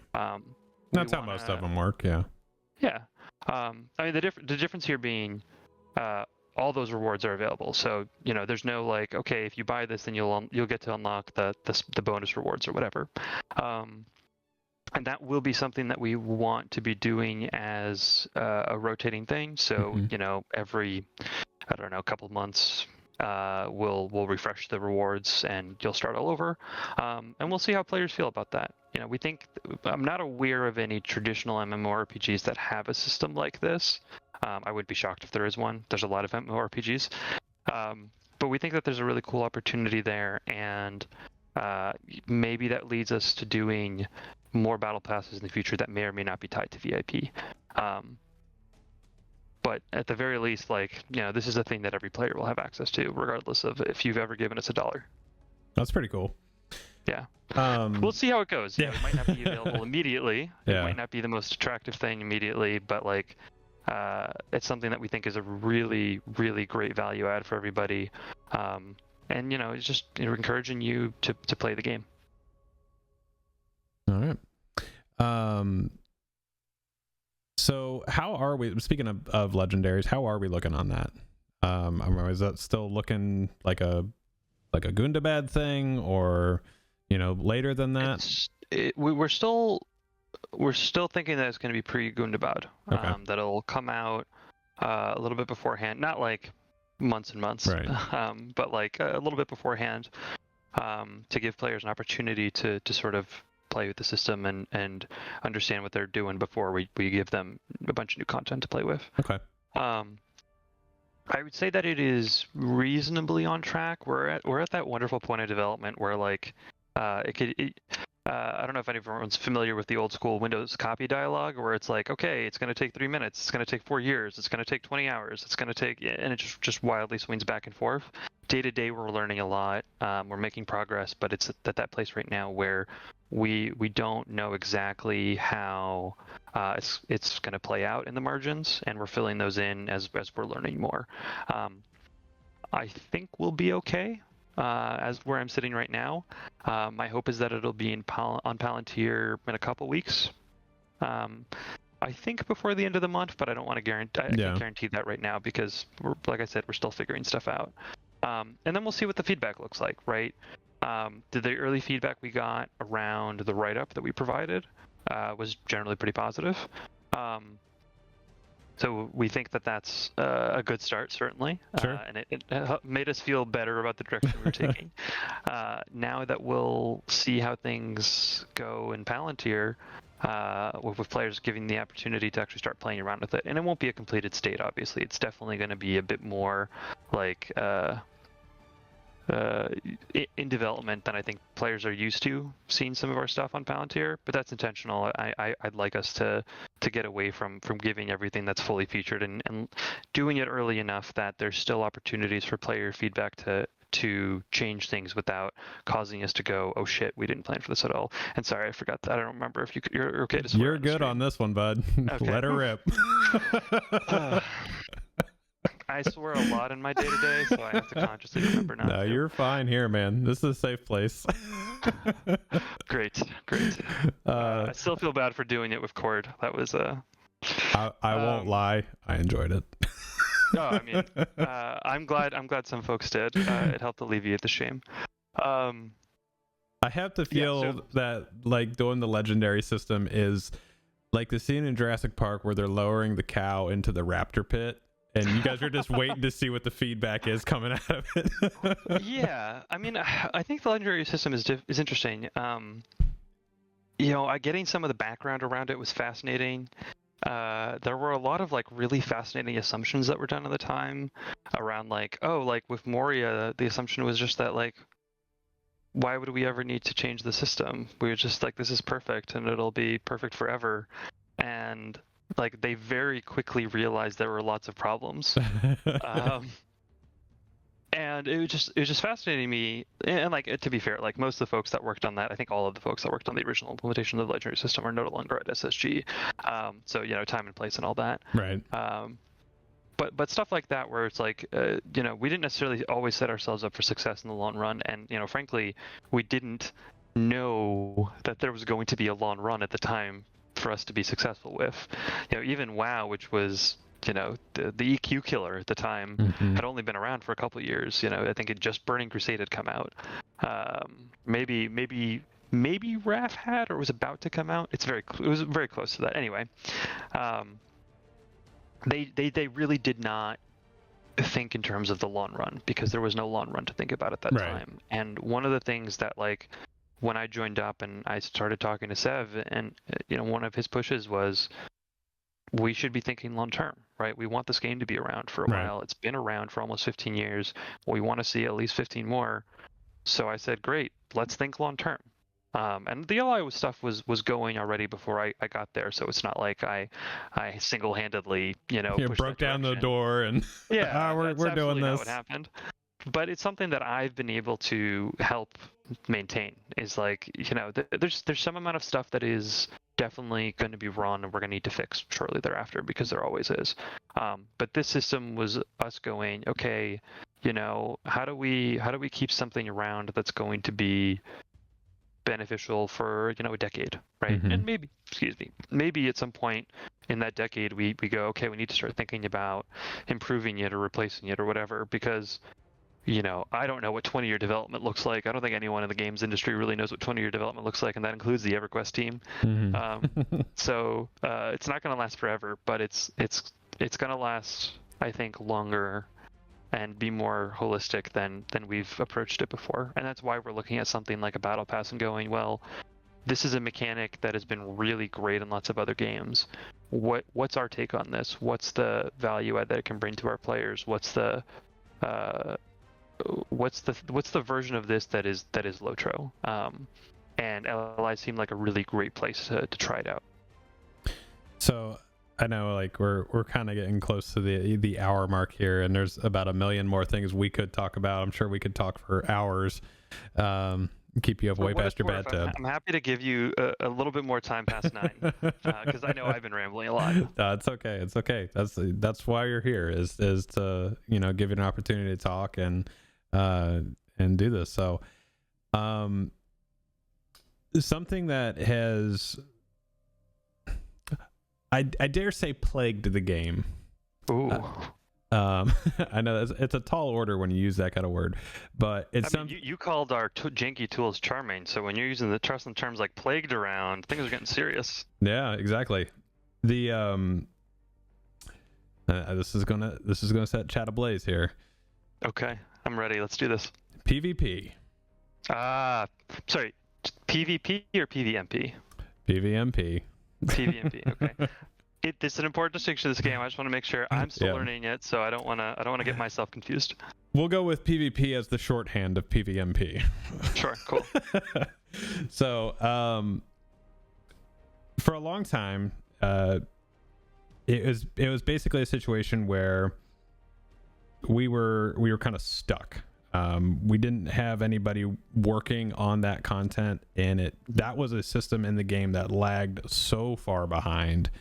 That's how most of them work, yeah. Yeah. I mean, the difference here being all those rewards are available. So, there's no like, okay, if you buy this, then you'll get to unlock the bonus rewards or whatever. And that will be something that we want to be doing as a rotating thing. So, every, I don't know, couple of months, we'll refresh the rewards and you'll start all over. And we'll see how players feel about that. We think, I'm not aware of any traditional MMORPGs that have a system like this. I would be shocked if there is one. There's a lot of MMORPGs. But we think that there's a really cool opportunity there, and maybe that leads us to doing more battle passes in the future that may or may not be tied to VIP. But at the very least, this is a thing that every player will have access to, regardless of if you've ever given us $1. That's pretty cool. Yeah. We'll see how it goes. Yeah. It might not be available immediately. Yeah. It might not be the most attractive thing immediately, but it's something that we think is a really, really great value add for everybody. And it's just encouraging you to play the game. All right. So how are we, speaking of legendaries, how are we looking on that? Is that still looking like a Gundabad thing, or later than that? We're still thinking that it's going to be pre-Gundabad. Okay. That it'll come out a little bit beforehand, not like months and months, right. But a little bit beforehand, to give players an opportunity to sort of play with the system and understand what they're doing before we give them a bunch of new content to play with. Okay. I would say that it is reasonably on track. We're at that wonderful point of development where I don't know if anyone's familiar with the old school Windows copy dialog, where it's like, okay, it's going to take 3 minutes, it's going to take 4 years, it's going to take 20 hours, it's going to take, and it just wildly swings back and forth. Day to day, we're learning a lot, we're making progress, but it's at that place right now where we don't know exactly how it's going to play out in the margins, and we're filling those in as we're learning more. I think we'll be okay. As where I'm sitting right now, my hope is that it'll be on Palantir in a couple weeks. I think before the end of the month, but I don't want to guarantee. I can't guarantee that right now because, like I said, we're still figuring stuff out. And then we'll see what the feedback looks like, right? The early feedback we got around the write-up that we provided was generally pretty positive. So we think that that's a good start, certainly. Sure. And it made us feel better about the direction we were taking. Now that we'll see how things go in Palantir, with players giving the opportunity to actually start playing around with it. And it won't be a completed state, obviously. It's definitely going to be a bit more like in development than I think players are used to seeing some of our stuff on Palantir, but that's intentional. I'd like us to get away from giving everything that's fully featured and doing it early enough that there's still opportunities for player feedback to change things without causing us to go, oh shit, we didn't plan for this at all. And sorry, I forgot that. I don't remember if you're okay to swear. You're good on this one, bud. Okay. Let her rip. I swear a lot in my day-to-day, so I have to consciously remember not to. No, you're fine here, man. This is a safe place. Great. I still feel bad for doing it with Cord. That was I won't lie. I enjoyed it. No, I mean, I'm glad some folks did. It helped alleviate the shame. I have to feel that like doing the legendary system is like the scene in Jurassic Park where they're lowering the cow into the raptor pit. And you guys are just waiting to see what the feedback is coming out of it. Yeah, I mean, I think the legendary system is interesting. Getting some of the background around it was fascinating. There were a lot of like really fascinating assumptions that were done at the time around like, with Moria, the assumption was just that like, why would we ever need to change the system? We were just like, this is perfect and it'll be perfect forever. And like they very quickly realized there were lots of problems. And it was just fascinating to me. And like, to be fair, like most of the folks that worked on that, I think all of the folks that worked on the original implementation of the legendary system are no longer at SSG. So time and place and all that. Right. But stuff like that where it's like, we didn't necessarily always set ourselves up for success in the long run. And, frankly, we didn't know that there was going to be a long run at the time for us to be successful with. Even WoW, which was, the EQ killer at the time, had only been around for a couple of years. I think Burning Crusade had come out. Maybe Wrath had or was about to come out. It was very close to that. Anyway, they really did not think in terms of the long run because there was no long run to think about at that time. And one of the things that like when I joined up and I started talking to Sev, and one of his pushes was we should be thinking long term, right? We want this game to be around for a while. It's been around for almost 15 years. We want to see at least 15 more. So I said, great, let's think long term. And the LI stuff was going already before I got there, so it's not like I single-handedly broke down the door and we're doing this. Not what happened. But it's something that I've been able to help maintain. Is like there's some amount of stuff that is definitely going to be wrong and we're going to need to fix shortly thereafter because there always is. But this system was us going, okay, how do we keep something around that's going to be beneficial for a decade, right? And maybe at some point in that decade we go, okay, we need to start thinking about improving it or replacing it or whatever, because I don't know what 20-year development looks like. I don't think anyone in the games industry really knows what 20-year development looks like, and that includes the EverQuest team. So it's not going to last forever, but it's going to last, I think, longer and be more holistic than we've approached it before. And that's why we're looking at something like a battle pass and going, well, this is a mechanic that has been really great in lots of other games. What's our take on this? What's the value add that it can bring to our players? What's the version of this that is LOTRO? And LLI seemed like a really great place to try it out. So I know like we're kind of getting close to the hour mark here, and there's about a million more things we could talk about. I'm sure we could talk for hours. Keep you up way past your bedtime. I'm happy to give you a little bit more time past 9 because I know I've been rambling a lot. It's okay. It's okay. That's why you're here is to give you an opportunity to talk and do this. So something that has I dare say plagued the game. Ooh. I know it's a tall order when you use that kind of word, but it's you called our janky tools charming, so when you're using the trust in terms like plagued around, things are getting serious. Yeah, exactly. The this is gonna set chat ablaze here. Okay, I'm ready. Let's do this. PvP. Sorry, PvP or PvMP? PvMP. PvMP. Okay. It's an important distinction of this game. I just want to make sure I'm still learning it, so I don't want to get myself confused. We'll go with PvP as the shorthand of PvMP. Sure, cool. So, for a long time, it was basically a situation where we were kind of stuck. We didn't have anybody working on that content, and that was a system in the game that lagged so far behind.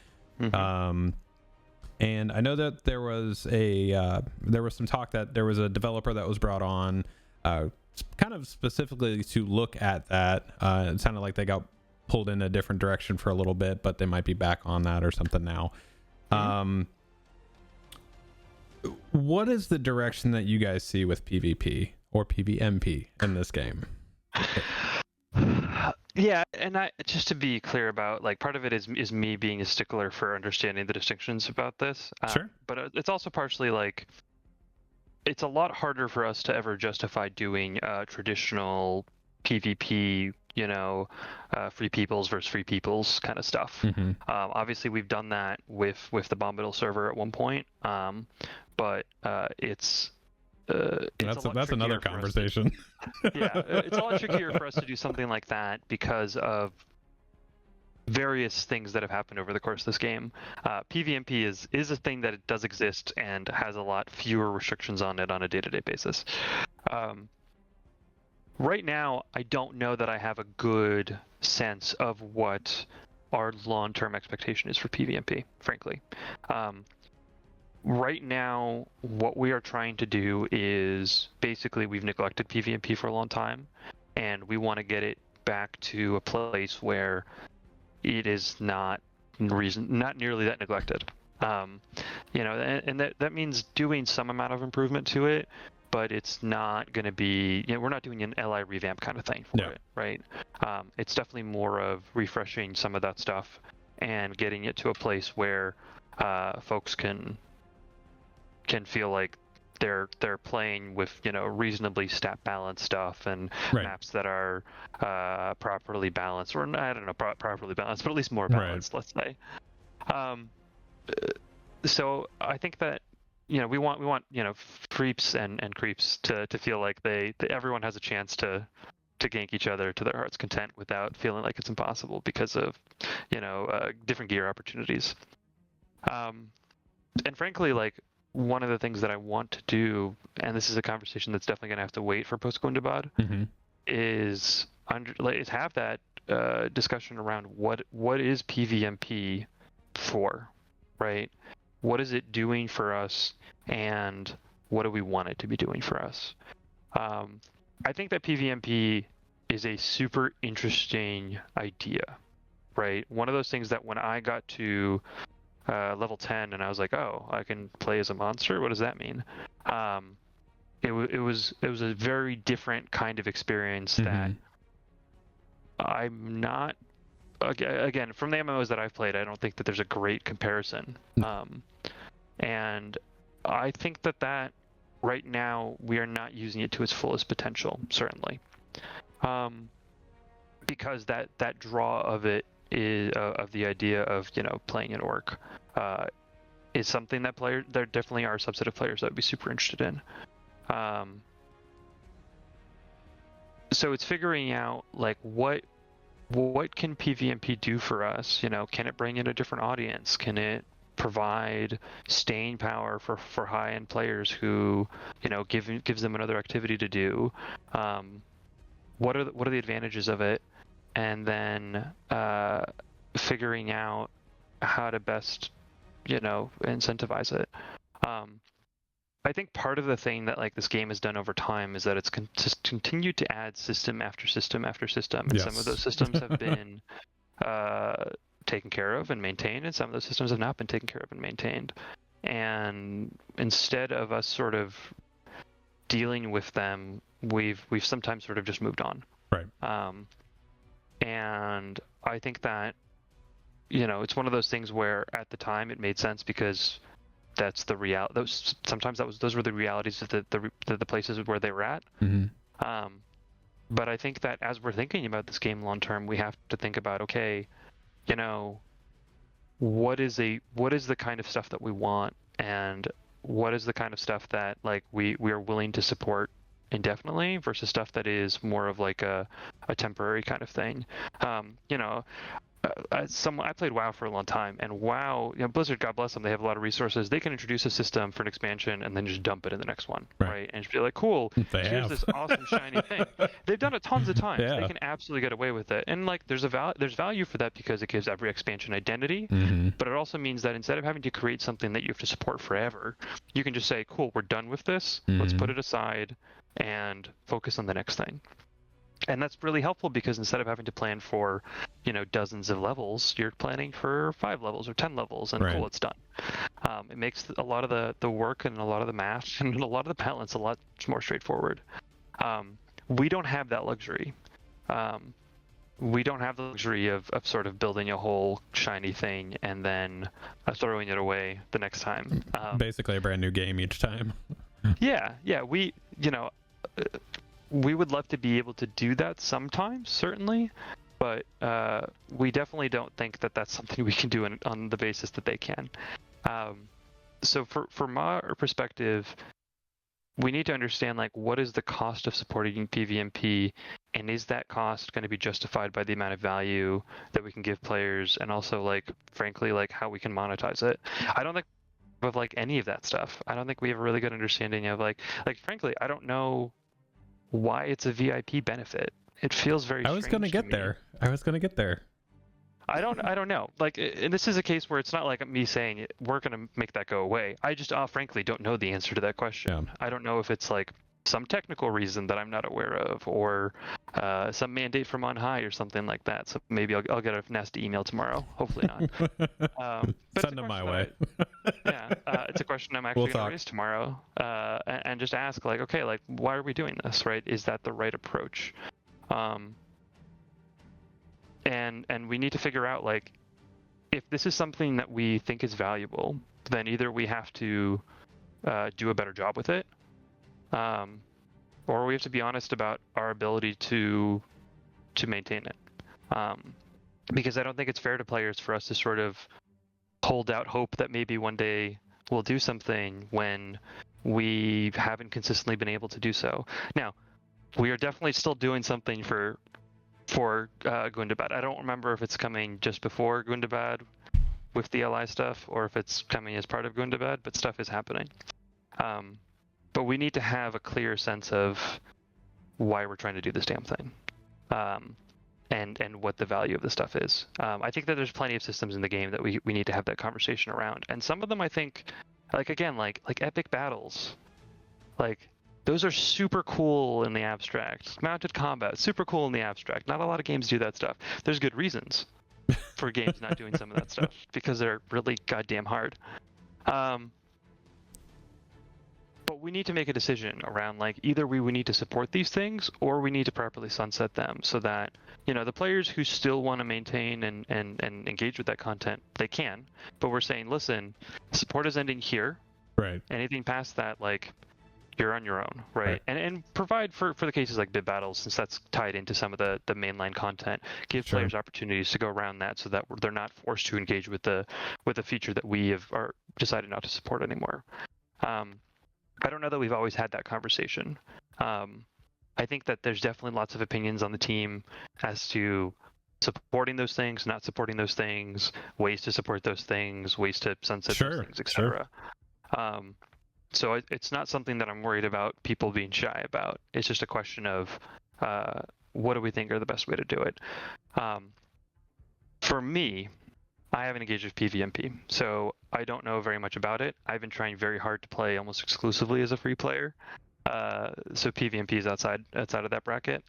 And I know that there was some talk that there was a developer that was brought on, kind of specifically to look at that. It sounded like they got pulled in a different direction for a little bit, but they might be back on that or something now. What is the direction that you guys see with PvP or PvMP in this game? Yeah, and just to be clear about, like, part of it is me being a stickler for understanding the distinctions about this. Sure. But it's also partially like it's a lot harder for us to ever justify doing traditional PvP, free peoples versus free peoples kind of stuff. Obviously, we've done that with the Bombadil server at one point, but it's that's another conversation. It's a lot trickier for us to do something like that because of various things that have happened over the course of this game. PvMP is a thing that it does exist and has a lot fewer restrictions on it on a day-to-day basis. Right now, I don't know that I have a good sense of what our long-term expectation is for PvMP, frankly. Right now, what we are trying to do is basically we've neglected PvMP for a long time, and we want to get it back to a place where it is not nearly that neglected. And that means doing some amount of improvement to it, but it's not going to be, we're not doing an LI revamp kind of thing for it, right? It's definitely more of refreshing some of that stuff and getting it to a place where folks can feel like they're playing with reasonably stat balanced stuff and maps that are properly balanced, or I don't know, properly balanced, but at least more balanced, let's say. So I think that we want creeps and creeps to feel like everyone has a chance to gank each other to their heart's content without feeling like it's impossible because of different gear opportunities. And frankly, like, one of the things that I want to do, and this is a conversation that's definitely going to have to wait for post Gundabad, is have that discussion around what is PvMP for, right? What is it doing for us, and what do we want it to be doing for us? I think that PvMP is a super interesting idea, right? One of those things that when I got to level 10 and I was like, oh, I can play as a monster, what does that mean? It was a very different kind of experience that I'm not, again, from the MMOs that I've played, I don't think that there's a great comparison. And I think that right now we are not using it to its fullest potential, certainly, because that draw of it is of the idea of playing an orc is something that there definitely are a subset of players that would be super interested in. So it's figuring out like what can PvMP do for us? Can it bring in a different audience? Can it provide staying power for high-end players who gives them another activity to do? What are the advantages of it? And then figuring out how to best, incentivize it. I think part of the thing that this game has done over time is that it's just continued to add system after system after system, and some of those systems have been taken care of and maintained, and some of those systems have not been taken care of and maintained. And instead of us sort of dealing with them, we've sometimes sort of just moved on. Right. And I think that, it's one of those things where at the time it made sense because that's the reality. Those were the realities of the places where they were at. But I think that as we're thinking about this game long term, we have to think about, okay, what is the kind of stuff that we want, and what is the kind of stuff that like we are willing to support indefinitely versus stuff that is more of like a temporary kind of thing. You know, I played WoW for a long time, and WoW, Blizzard, God bless them, they have a lot of resources. They can introduce a system for an expansion and then just dump it in the next one, right? And just be like, cool, here's this awesome shiny thing. They've done it tons of times. They can absolutely get away with it, and like there's value for that because it gives every expansion identity. But it also means that instead of having to create something that you have to support forever, you can just say, cool, we're done with this. Let's put it aside and focus on the next thing. And that's really helpful because instead of having to plan for, dozens of levels, you're planning for 5 levels or 10 levels, and cool, it's done. It makes a lot of the work and a lot of the math and a lot of the balance a lot more straightforward. We don't have that luxury. We don't have the luxury of sort of building a whole shiny thing and then throwing it away the next time. Basically a brand new game each time. Yeah. We would love to be able to do that sometimes, certainly, but we definitely don't think that that's something we can do on the basis that they can. So from our perspective, we need to understand like what is the cost of supporting PvMP, and is that cost going to be justified by the amount of value that we can give players, and also like frankly like how we can monetize it. I don't think of like any of that stuff. I don't think we have a really good understanding of like frankly I don't know why it's a VIP benefit. It feels very strange. I was going to get there. I don't know. Like, and this is a case where it's not like me saying we're going to make that go away. I just frankly don't know the answer to that question. Yeah. I don't know if it's like some technical reason that I'm not aware of, or some mandate from on high or something like that. So maybe I'll get a nasty email tomorrow. Hopefully not. Send them my way. It's a question I'm actually going to raise tomorrow, and just ask like, okay, like why are we doing this, right? Is that the right approach? And we need to figure out like if this is something that we think is valuable, then either we have to do a better job with it, or we have to be honest about our ability to maintain it. Because I don't think it's fair to players for us to sort of hold out hope that maybe one day we'll do something when we haven't consistently been able to do so. Now, we are definitely still doing something for Gundabad. I don't remember if it's coming just before Gundabad with the LI stuff, or if it's coming as part of Gundabad, but stuff is happening. But we need to have a clear sense of why we're trying to do this damn thing, and what the value of the stuff is. I think that there's plenty of systems in the game that we need to have that conversation around, and some of them I think, like epic battles, like those are super cool in the abstract. Mounted combat, super cool in the abstract. Not a lot of games do that stuff. There's good reasons for games not doing some of that stuff because they're really goddamn hard. But we need to make a decision around like either we need to support these things or we need to properly sunset them so that the players who still want to maintain and engage with that content, they can. But we're saying, listen, support is ending here. Right. Anything past that, like, you're on your own, right? And provide for the cases like bid battles, since that's tied into some of the mainline content. Give players opportunities to go around that so that they're not forced to engage with the feature that we have decided not to support anymore. I don't know that we've always had that conversation. I think that there's definitely lots of opinions on the team as to supporting those things, not supporting those things, ways to support those things, ways to sunset those things, etc. So it's not something that I'm worried about people being shy about. It's just a question of what do we think are the best way to do it. For me, I haven't engaged with PvMP, so I don't know very much about it. I've been trying very hard to play almost exclusively as a free player, so PvMP is outside of that bracket.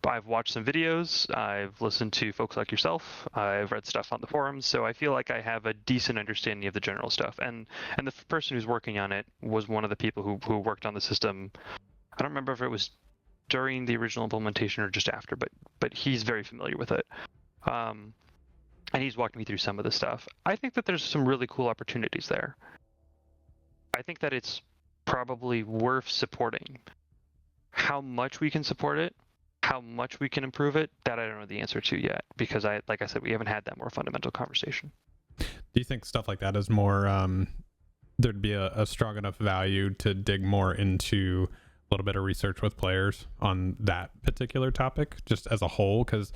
I've watched some videos, I've listened to folks like yourself, I've read stuff on the forums, so I feel like I have a decent understanding of the general stuff. And the person who's working on it was one of the people who worked on the system. I don't remember if it was during the original implementation or just after, but he's very familiar with it. And he's walked me through some of the stuff. I think that there's some really cool opportunities there. I think that it's probably worth supporting. How much we can support it, How much we can improve it, that I don't know the answer to yet, because like I said, we haven't had that more fundamental conversation. Do you think stuff like that is more there'd be a strong enough value to dig more into a little bit of research with players on that particular topic just as a whole? Because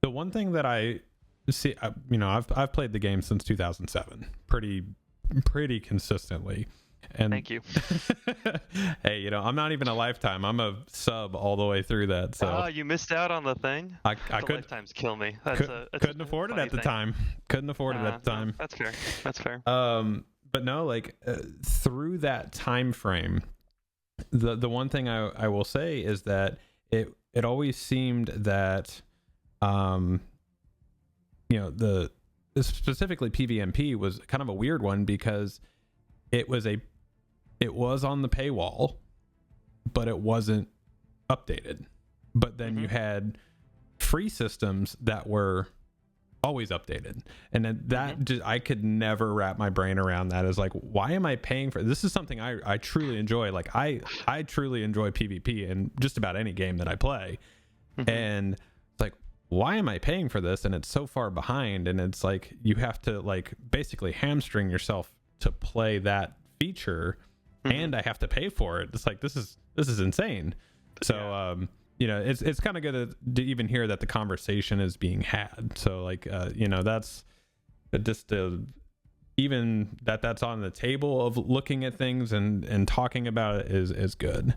the one thing that I see, I've played the game since 2007 pretty consistently. And Thank you. hey, I'm not even a lifetime. I'm a sub all the way through that. So you missed out on the thing. I the lifetimes kill me. Couldn't afford it at the time. Couldn't afford it at the time. That's fair. That's fair. But no, like through that time frame, the one thing I will say is that it always seemed that the specifically PvMP was kind of a weird one, because it was on the paywall, but it wasn't updated. But then you had free systems that were always updated, and then that just, I could never wrap my brain around that. As like, why am I paying for this? Is something I truly enjoy. Like I truly enjoy PvP in just about any game that I play, and it's like, why am I paying for this? And it's so far behind, and it's like you have to like basically hamstring yourself to play that feature, and I have to pay for it. It's like this is insane. So it's kind of good to even hear that the conversation is being had. So like that's just even that's on the table of looking at things and talking about it is good.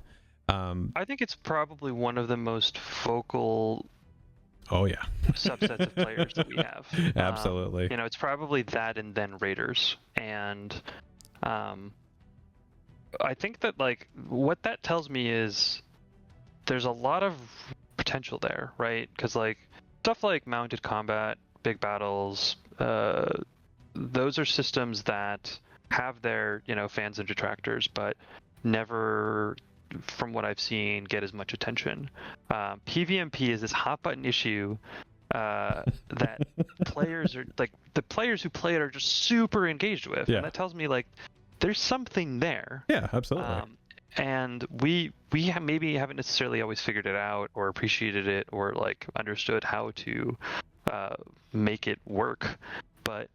I think it's probably one of the most vocal subsets of players that we have. Absolutely. It's probably that and then Raiders. And I think that like what that tells me is there's a lot of potential there, right? Because like stuff like mounted combat, big battles, those are systems that have their fans and detractors, but never, from what I've seen, get as much attention. PvMP is this hot button issue that players are like, the players who play it are just super engaged with, and that tells me like there's something there. Yeah, absolutely. And we maybe haven't necessarily always figured it out or appreciated it or like understood how to make it work, but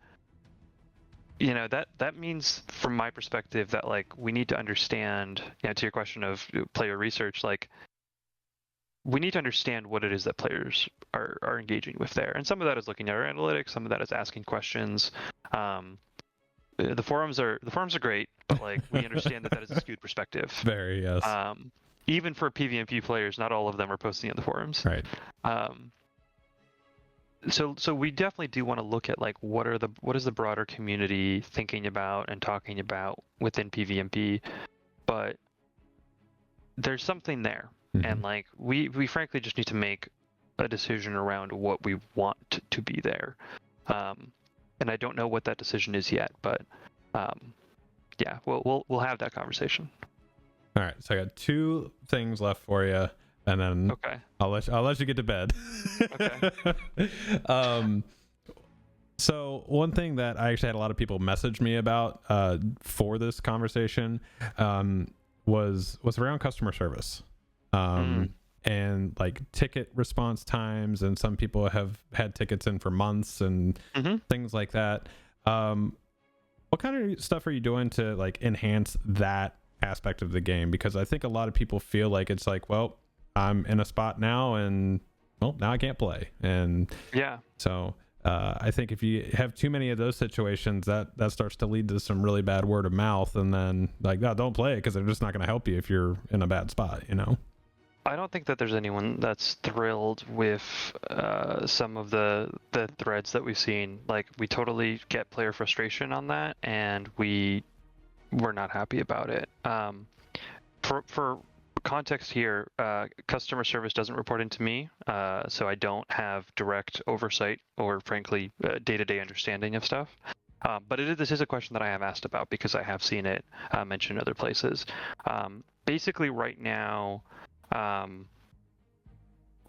that means, from my perspective, that like we need to understand, to your question of player research, like we need to understand what it is that players are engaging with there. And some of that is looking at our analytics, some of that is asking questions. The forums are great, but like we understand that is a skewed perspective. Very, yes. Even for PvMP players, not all of them are posting in the forums. Right. So we definitely do want to look at like what is the broader community thinking about and talking about within PvMP, but there's something there, and like we frankly just need to make a decision around what we want to be there. And I don't know what that decision is yet, but we'll have that conversation. All right, so I got two things left for you, and then I'll let you get to bed. Okay. So one thing that I actually had a lot of people message me about for this conversation was around customer service. And like ticket response times, and some people have had tickets in for months and things like that. What kind of stuff are you doing to like enhance that aspect of the game? Because I think a lot of people feel like it's like, well, I'm in a spot now and now I can't play. And so I think if you have too many of those situations, that starts to lead to some really bad word of mouth, and then like, no, don't play it because they're just not going to help you if you're in a bad spot, I don't think that there's anyone that's thrilled with some of the threads that we've seen. Like, we totally get player frustration on that, and we're not happy about it. For context here, customer service doesn't report into me, so I don't have direct oversight or, frankly, day-to-day understanding of stuff. But this is a question that I have asked about because I have seen it mentioned other places. Basically, right now,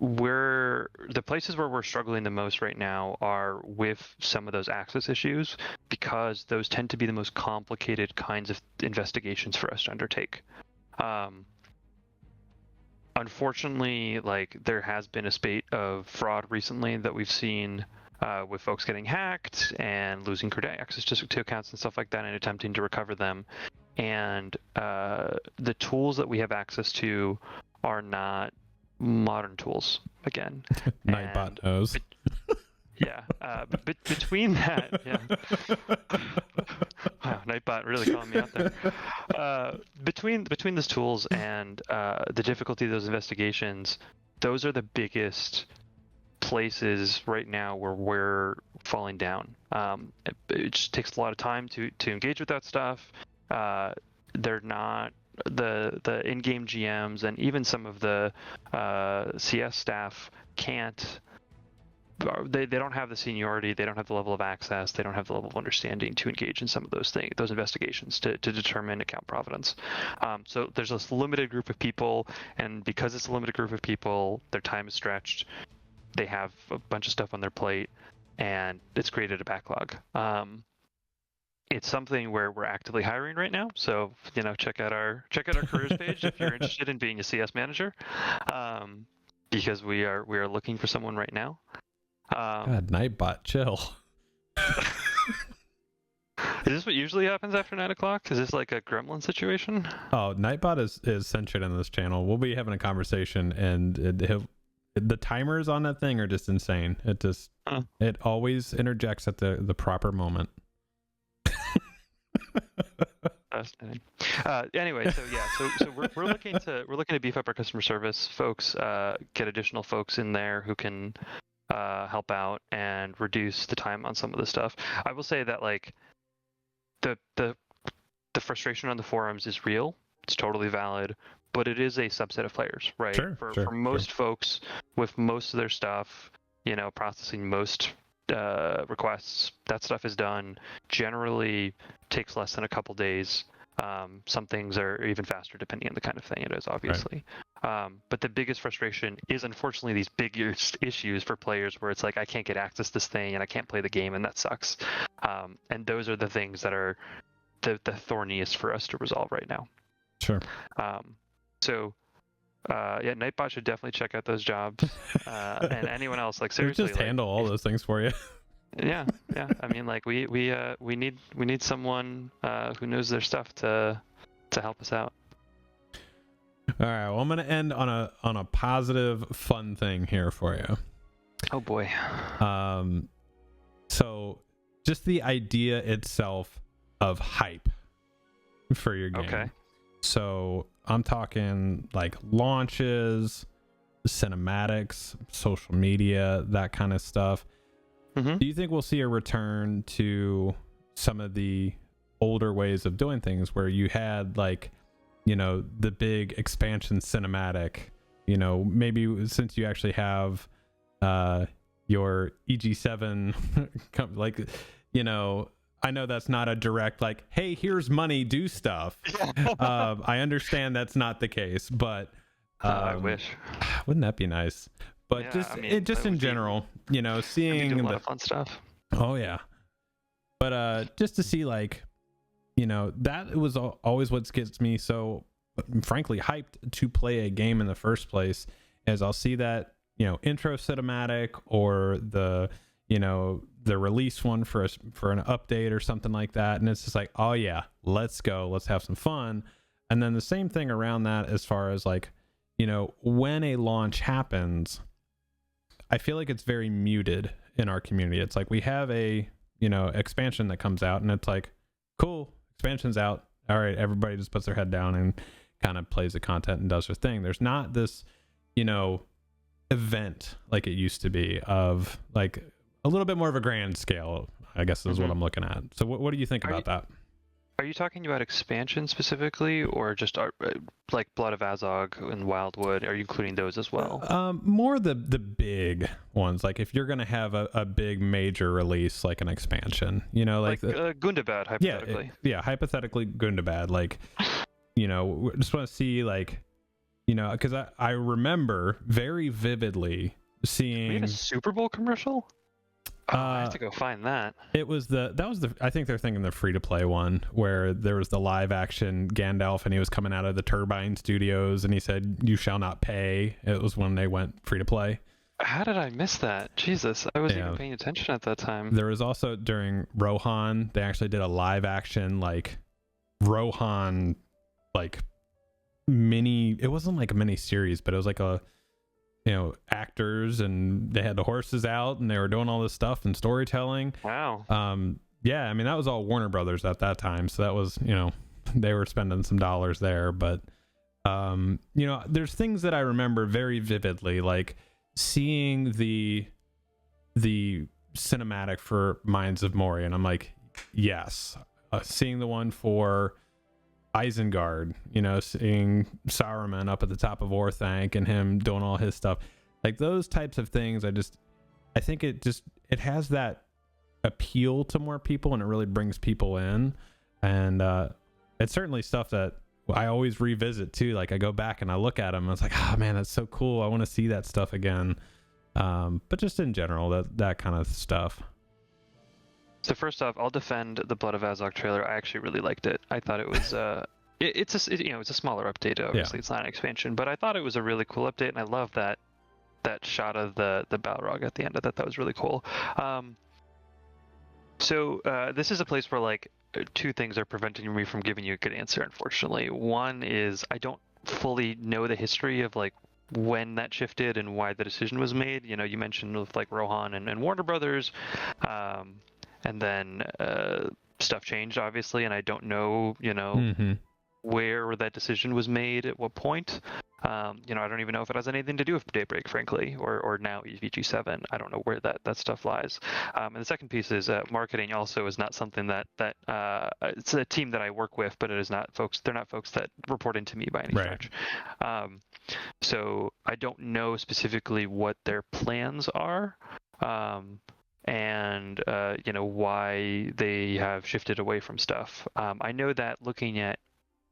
the places where we're struggling the most right now are with some of those access issues, because those tend to be the most complicated kinds of investigations for us to undertake. unfortunately, like there has been a spate of fraud recently that we've seen with folks getting hacked and losing access to accounts and stuff like that and attempting to recover them. And the tools that we have access to are not modern tools again. Nightbot knows. Yeah, between that, yeah. Wow, Nightbot really calling me out there. Between those tools and the difficulty of those investigations, those are the biggest places right now where we're falling down. It just takes a lot of time to engage with that stuff. They're not the in-game GMs and even some of the CS staff can't. They don't have the seniority, they don't have the level of access, they don't have the level of understanding to engage in some of those things, those investigations to determine account provenance. So there's this limited group of people, and because it's a limited group of people, their time is stretched. They have a bunch of stuff on their plate, and it's created a backlog. It's something where we're actively hiring right now. So check out our careers page if you're interested in being a CS manager, because we are looking for someone right now. God, Nightbot, chill. Is this what usually happens after 9 o'clock? Is this like a gremlin situation? Oh, Nightbot is sentient in this channel. We'll be having a conversation, and the timers on that thing are just insane. It always interjects at the proper moment. Fascinating. Anyway, so we're looking to beef up our customer service folks, get additional folks in there who can help out and reduce the time on some of the stuff. I will say that like the frustration on the forums is real. It's totally valid, but it is a subset of players, right? For most folks with most of their stuff, processing most requests, that stuff is done. Generally takes less than a couple days. Some things are even faster depending on the kind of thing it is, obviously. Right. But the biggest frustration is unfortunately these big issues for players where it's like, I can't get access to this thing and I can't play the game, and that sucks. And those are the things that are the thorniest for us to resolve right now. Sure. Nightbot should definitely check out those jobs. And anyone else, like seriously, just handle all those things for you. Yeah. I mean, like we need someone who knows their stuff to help us out. All right. Well, I'm gonna end on a positive, fun thing here for you. Oh boy. So just the idea itself of hype for your game. Okay. So I'm talking like launches, cinematics, social media, that kind of stuff. Mm-hmm. Do you think we'll see a return to some of the older ways of doing things where you had like, the big expansion cinematic, maybe since you actually have your EG7 like, I know that's not a direct like, hey, here's money, do stuff. I understand that's not the case, but I wish. Wouldn't that be nice? But just in general, seeing a lot of fun stuff. Oh yeah. But just to see like, that was always what gets me so frankly hyped to play a game in the first place, is I'll see that, intro cinematic or the release one for an update or something like that, and it's just like, oh yeah, let's go, let's have some fun. And then the same thing around that as far as like, when a launch happens, I feel like it's very muted in our community. It's like we have a expansion that comes out and it's like, cool, expansion's out, all right, everybody just puts their head down and kind of plays the content and does their thing. There's not this event like it used to be of like a little bit more of a grand scale, I guess is what I'm looking at. So what do you think about that? Are you talking about expansion specifically, or just like Blood of Azog and Wildwood? Are you including those as well? More the big ones. Like if you're going to have a big major release, like an expansion, like Gundabad, hypothetically. Yeah, hypothetically Gundabad. Like, just want to see like, because I remember very vividly seeing... We had a Super Bowl commercial? Oh, I have to go find that. It was I think they're thinking the free to play one where there was the live action Gandalf and he was coming out of the Turbine Studios and he said, "You shall not pay." It was when they went free to play. How did I miss that? Jesus, I wasn't even paying attention at that time. There was also during Rohan, they actually did a live action like Rohan like mini. It wasn't like a mini series, but it was like a actors and they had the horses out and they were doing all this stuff and storytelling. Wow. Yeah, I mean that was all Warner Brothers at that time, so that was they were spending some dollars there, but there's things that I remember very vividly, like seeing the cinematic for Mines of Moria, and I'm like, yes. Seeing the one for Isengard, seeing Saruman up at the top of Orthanc and him doing all his stuff, like those types of things, I think it has that appeal to more people and it really brings people in, and it's certainly stuff that I always revisit too. Like I go back and I look at them and it's like, oh man, that's so cool, I want to see that stuff again. But just in general, that kind of stuff. So first off, I'll defend the Blood of Azog trailer. I actually really liked it. I thought it was it's a smaller update. Obviously, It's not an expansion, but I thought it was a really cool update, and I love that shot of the Balrog at the end. I thought that was really cool. So this is a place where like two things are preventing me from giving you a good answer, unfortunately. One is I don't fully know the history of like when that shifted and why the decision was made. You mentioned with like Rohan and Warner Brothers. And then stuff changed, obviously, and I don't know, where that decision was made at what point. I don't even know if it has anything to do with Daybreak, frankly, or now EVG7. I don't know where that stuff lies. And the second piece is marketing also is not something that it's a team that I work with, but it is not folks. They're not folks that report into me by any stretch. So I don't know specifically what their plans are. And why they have shifted away from stuff. I know that looking at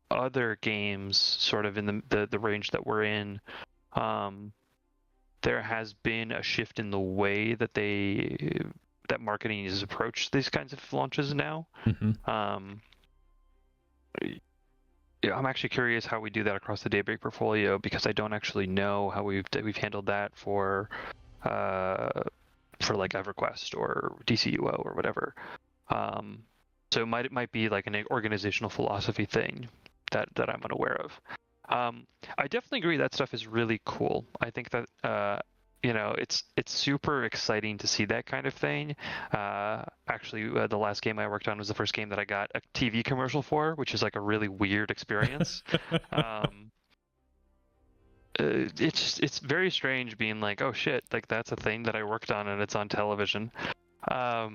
other games sort of in the range that we're in, there has been a shift in the way that that marketing is approached these kinds of launches now. I'm actually curious how we do that across the Daybreak portfolio, because I don't actually know how we've handled that for like EverQuest or DCUO or whatever. So it might be like an organizational philosophy thing that I'm unaware of. I definitely agree that stuff is really cool. I think that it's super exciting to see that kind of thing. Actually, the last game I worked on was the first game that I got a TV commercial for, which is like a really weird experience. It's very strange being like, oh shit, like that's a thing that I worked on and it's on television. I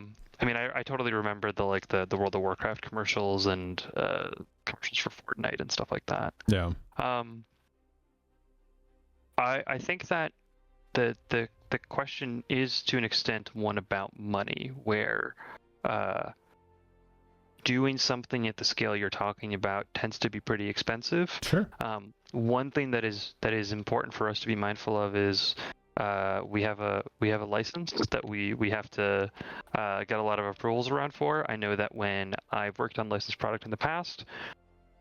mean, I totally remember the World of Warcraft commercials and commercials for Fortnite and stuff like that. Yeah. I think that the question is to an extent one about money, where doing something at the scale you're talking about tends to be pretty expensive. Sure. One thing that is important for us to be mindful of is we have a license that we have to get a lot of approvals around for. I know that when I've worked on licensed product in the past,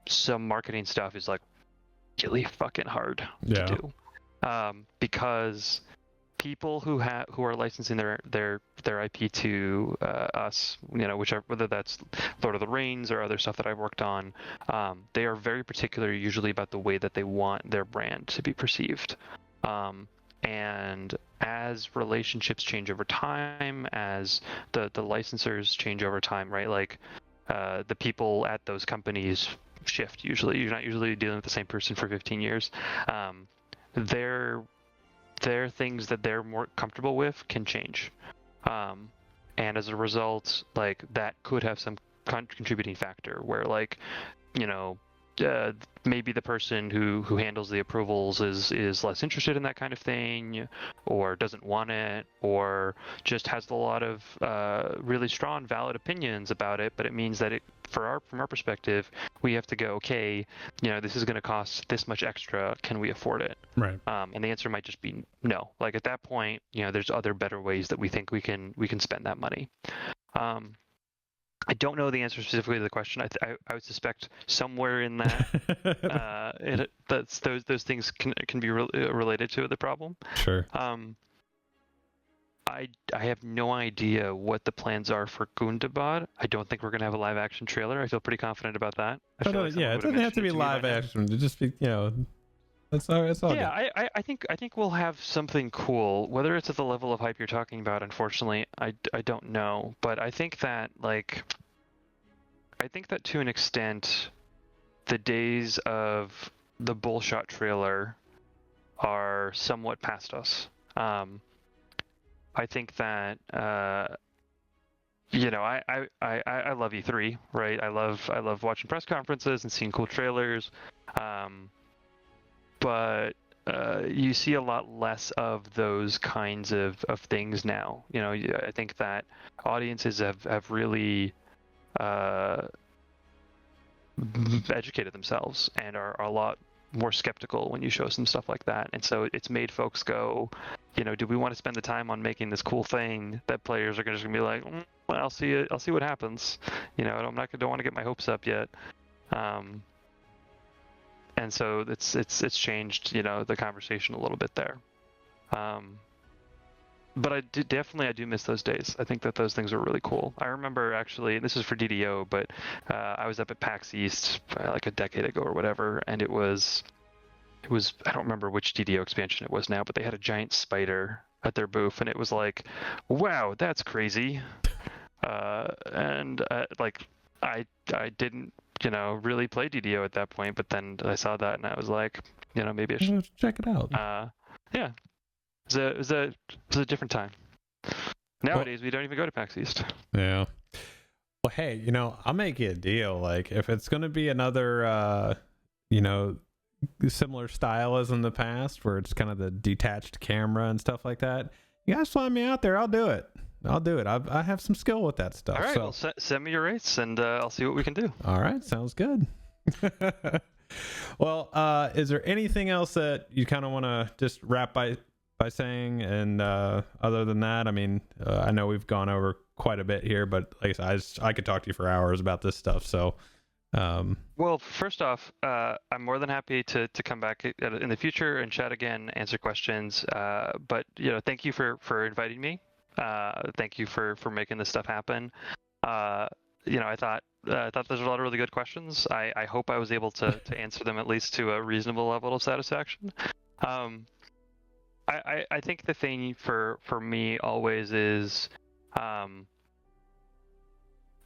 some marketing stuff is like really fucking hard to do, because people who are licensing their IP to us, whether that's Lord of the Rings or other stuff that I've worked on, they are very particular usually about the way that they want their brand to be perceived. And as relationships change over time, as the licensors change over time, right? Like the people at those companies shift. Usually, you're not usually dealing with the same person for 15 years. Their things that they're more comfortable with can change, and as a result, like that could have some contributing factor where, like, maybe the person who handles the approvals is less interested in that kind of thing, or doesn't want it, or just has a lot of really strong, valid opinions about it. But it means that from our perspective, we have to go, okay, this is going to cost this much extra. Can we afford it? Right. And the answer might just be no. Like at that point, there's other better ways that we think we can spend that money. I don't know the answer specifically to the question. I would suspect somewhere in that that's those things can be related to the problem. Sure. I have no idea what the plans are for Gundabad. I don't think we're going to have a live action trailer. I feel pretty confident about that. It doesn't have to be live action. It just be it's all yeah, good. I think we'll have something cool. Whether it's at the level of hype you're talking about, unfortunately, I don't know. But I think that to an extent, the days of the bullshot trailer are somewhat past us. I think that I love E3, right? I love watching press conferences and seeing cool trailers. But you see a lot less of those kinds of things now. I think that audiences have really educated themselves and are a lot more skeptical when you show some stuff like that. And so it's made folks go, do we want to spend the time on making this cool thing that players are just gonna be like, well, I'll see what happens. Don't want to get my hopes up yet. And so it's changed, the conversation a little bit there. But I do miss those days. I think that those things were really cool. I remember actually, this is for DDO, but I was up at PAX East like a decade ago or whatever, and it was I don't remember which DDO expansion it was now, but they had a giant spider at their booth, and it was like, wow, that's crazy. And I didn't really play DDO at that point, but then I saw that and I was like, maybe I should check it out. Yeah. It was a different time. Nowadays, we don't even go to PAX East. Yeah. Well, hey, I'll make you a deal. Like, if it's going to be another, similar style as in the past, where it's kind of the detached camera and stuff like that, you guys fly me out there. I'll do it. I have some skill with that stuff. All right. So. Well, send me your rates, and I'll see what we can do. All right. Sounds good. Well, is there anything else that you kind of want to just wrap by saying? And other than that, I mean, I know we've gone over quite a bit here, but like I said, I could talk to you for hours about this stuff. So, well, first off, I'm more than happy to come back in the future and chat again, answer questions. But thank you for inviting me. Thank you for making this stuff happen. I thought there's a lot of really good questions. I hope I was able to answer them at least to a reasonable level of satisfaction. I think the thing for me always is,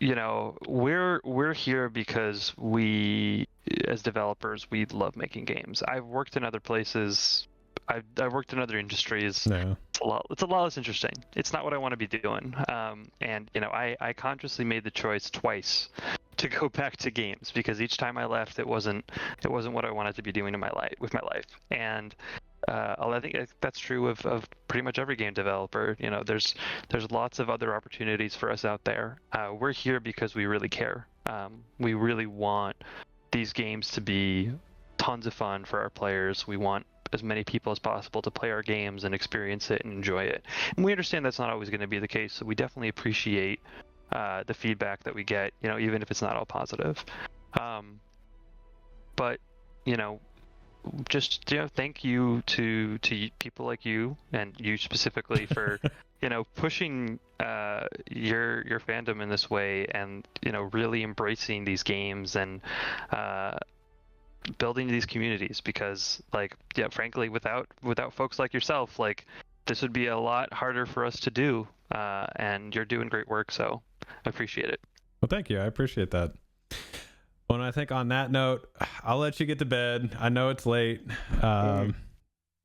we're here because we, as developers, we love making games. I've worked in other places. I've worked in other industries. Yeah. It's a lot less interesting. It's not what I want to be doing. And I consciously made the choice twice to go back to games, because each time I left, it wasn't what I wanted to be doing with my life. And I think that's true of pretty much every game developer. There's lots of other opportunities for us out there. We're here because we really care. We really want these games to be tons of fun for our players. We want as many people as possible to play our games and experience it and enjoy it. And we understand that's not always going to be the case, so we definitely appreciate the feedback that we get, even if it's not all positive. But just thank you to people like you, and you specifically, for pushing your fandom in this way, and really embracing these games and building these communities, because frankly, without folks like yourself, this would be a lot harder for us to do, and you're doing great work, so I appreciate it. Well, thank you. I appreciate that. Well, I think on that note, I'll let you get to bed. I know it's late. I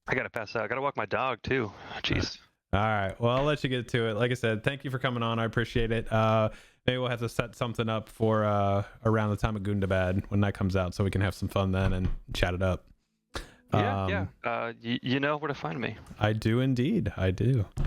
gotta pass out. I gotta walk my dog too. Jeez. All right. Well, I'll let you get to it. Like I said, thank you for coming on. I appreciate it. Maybe we'll have to set something up for around the time of Gundabad when that comes out, so we can have some fun then and chat it up. Yeah, yeah. You know where to find me. I do indeed. I do.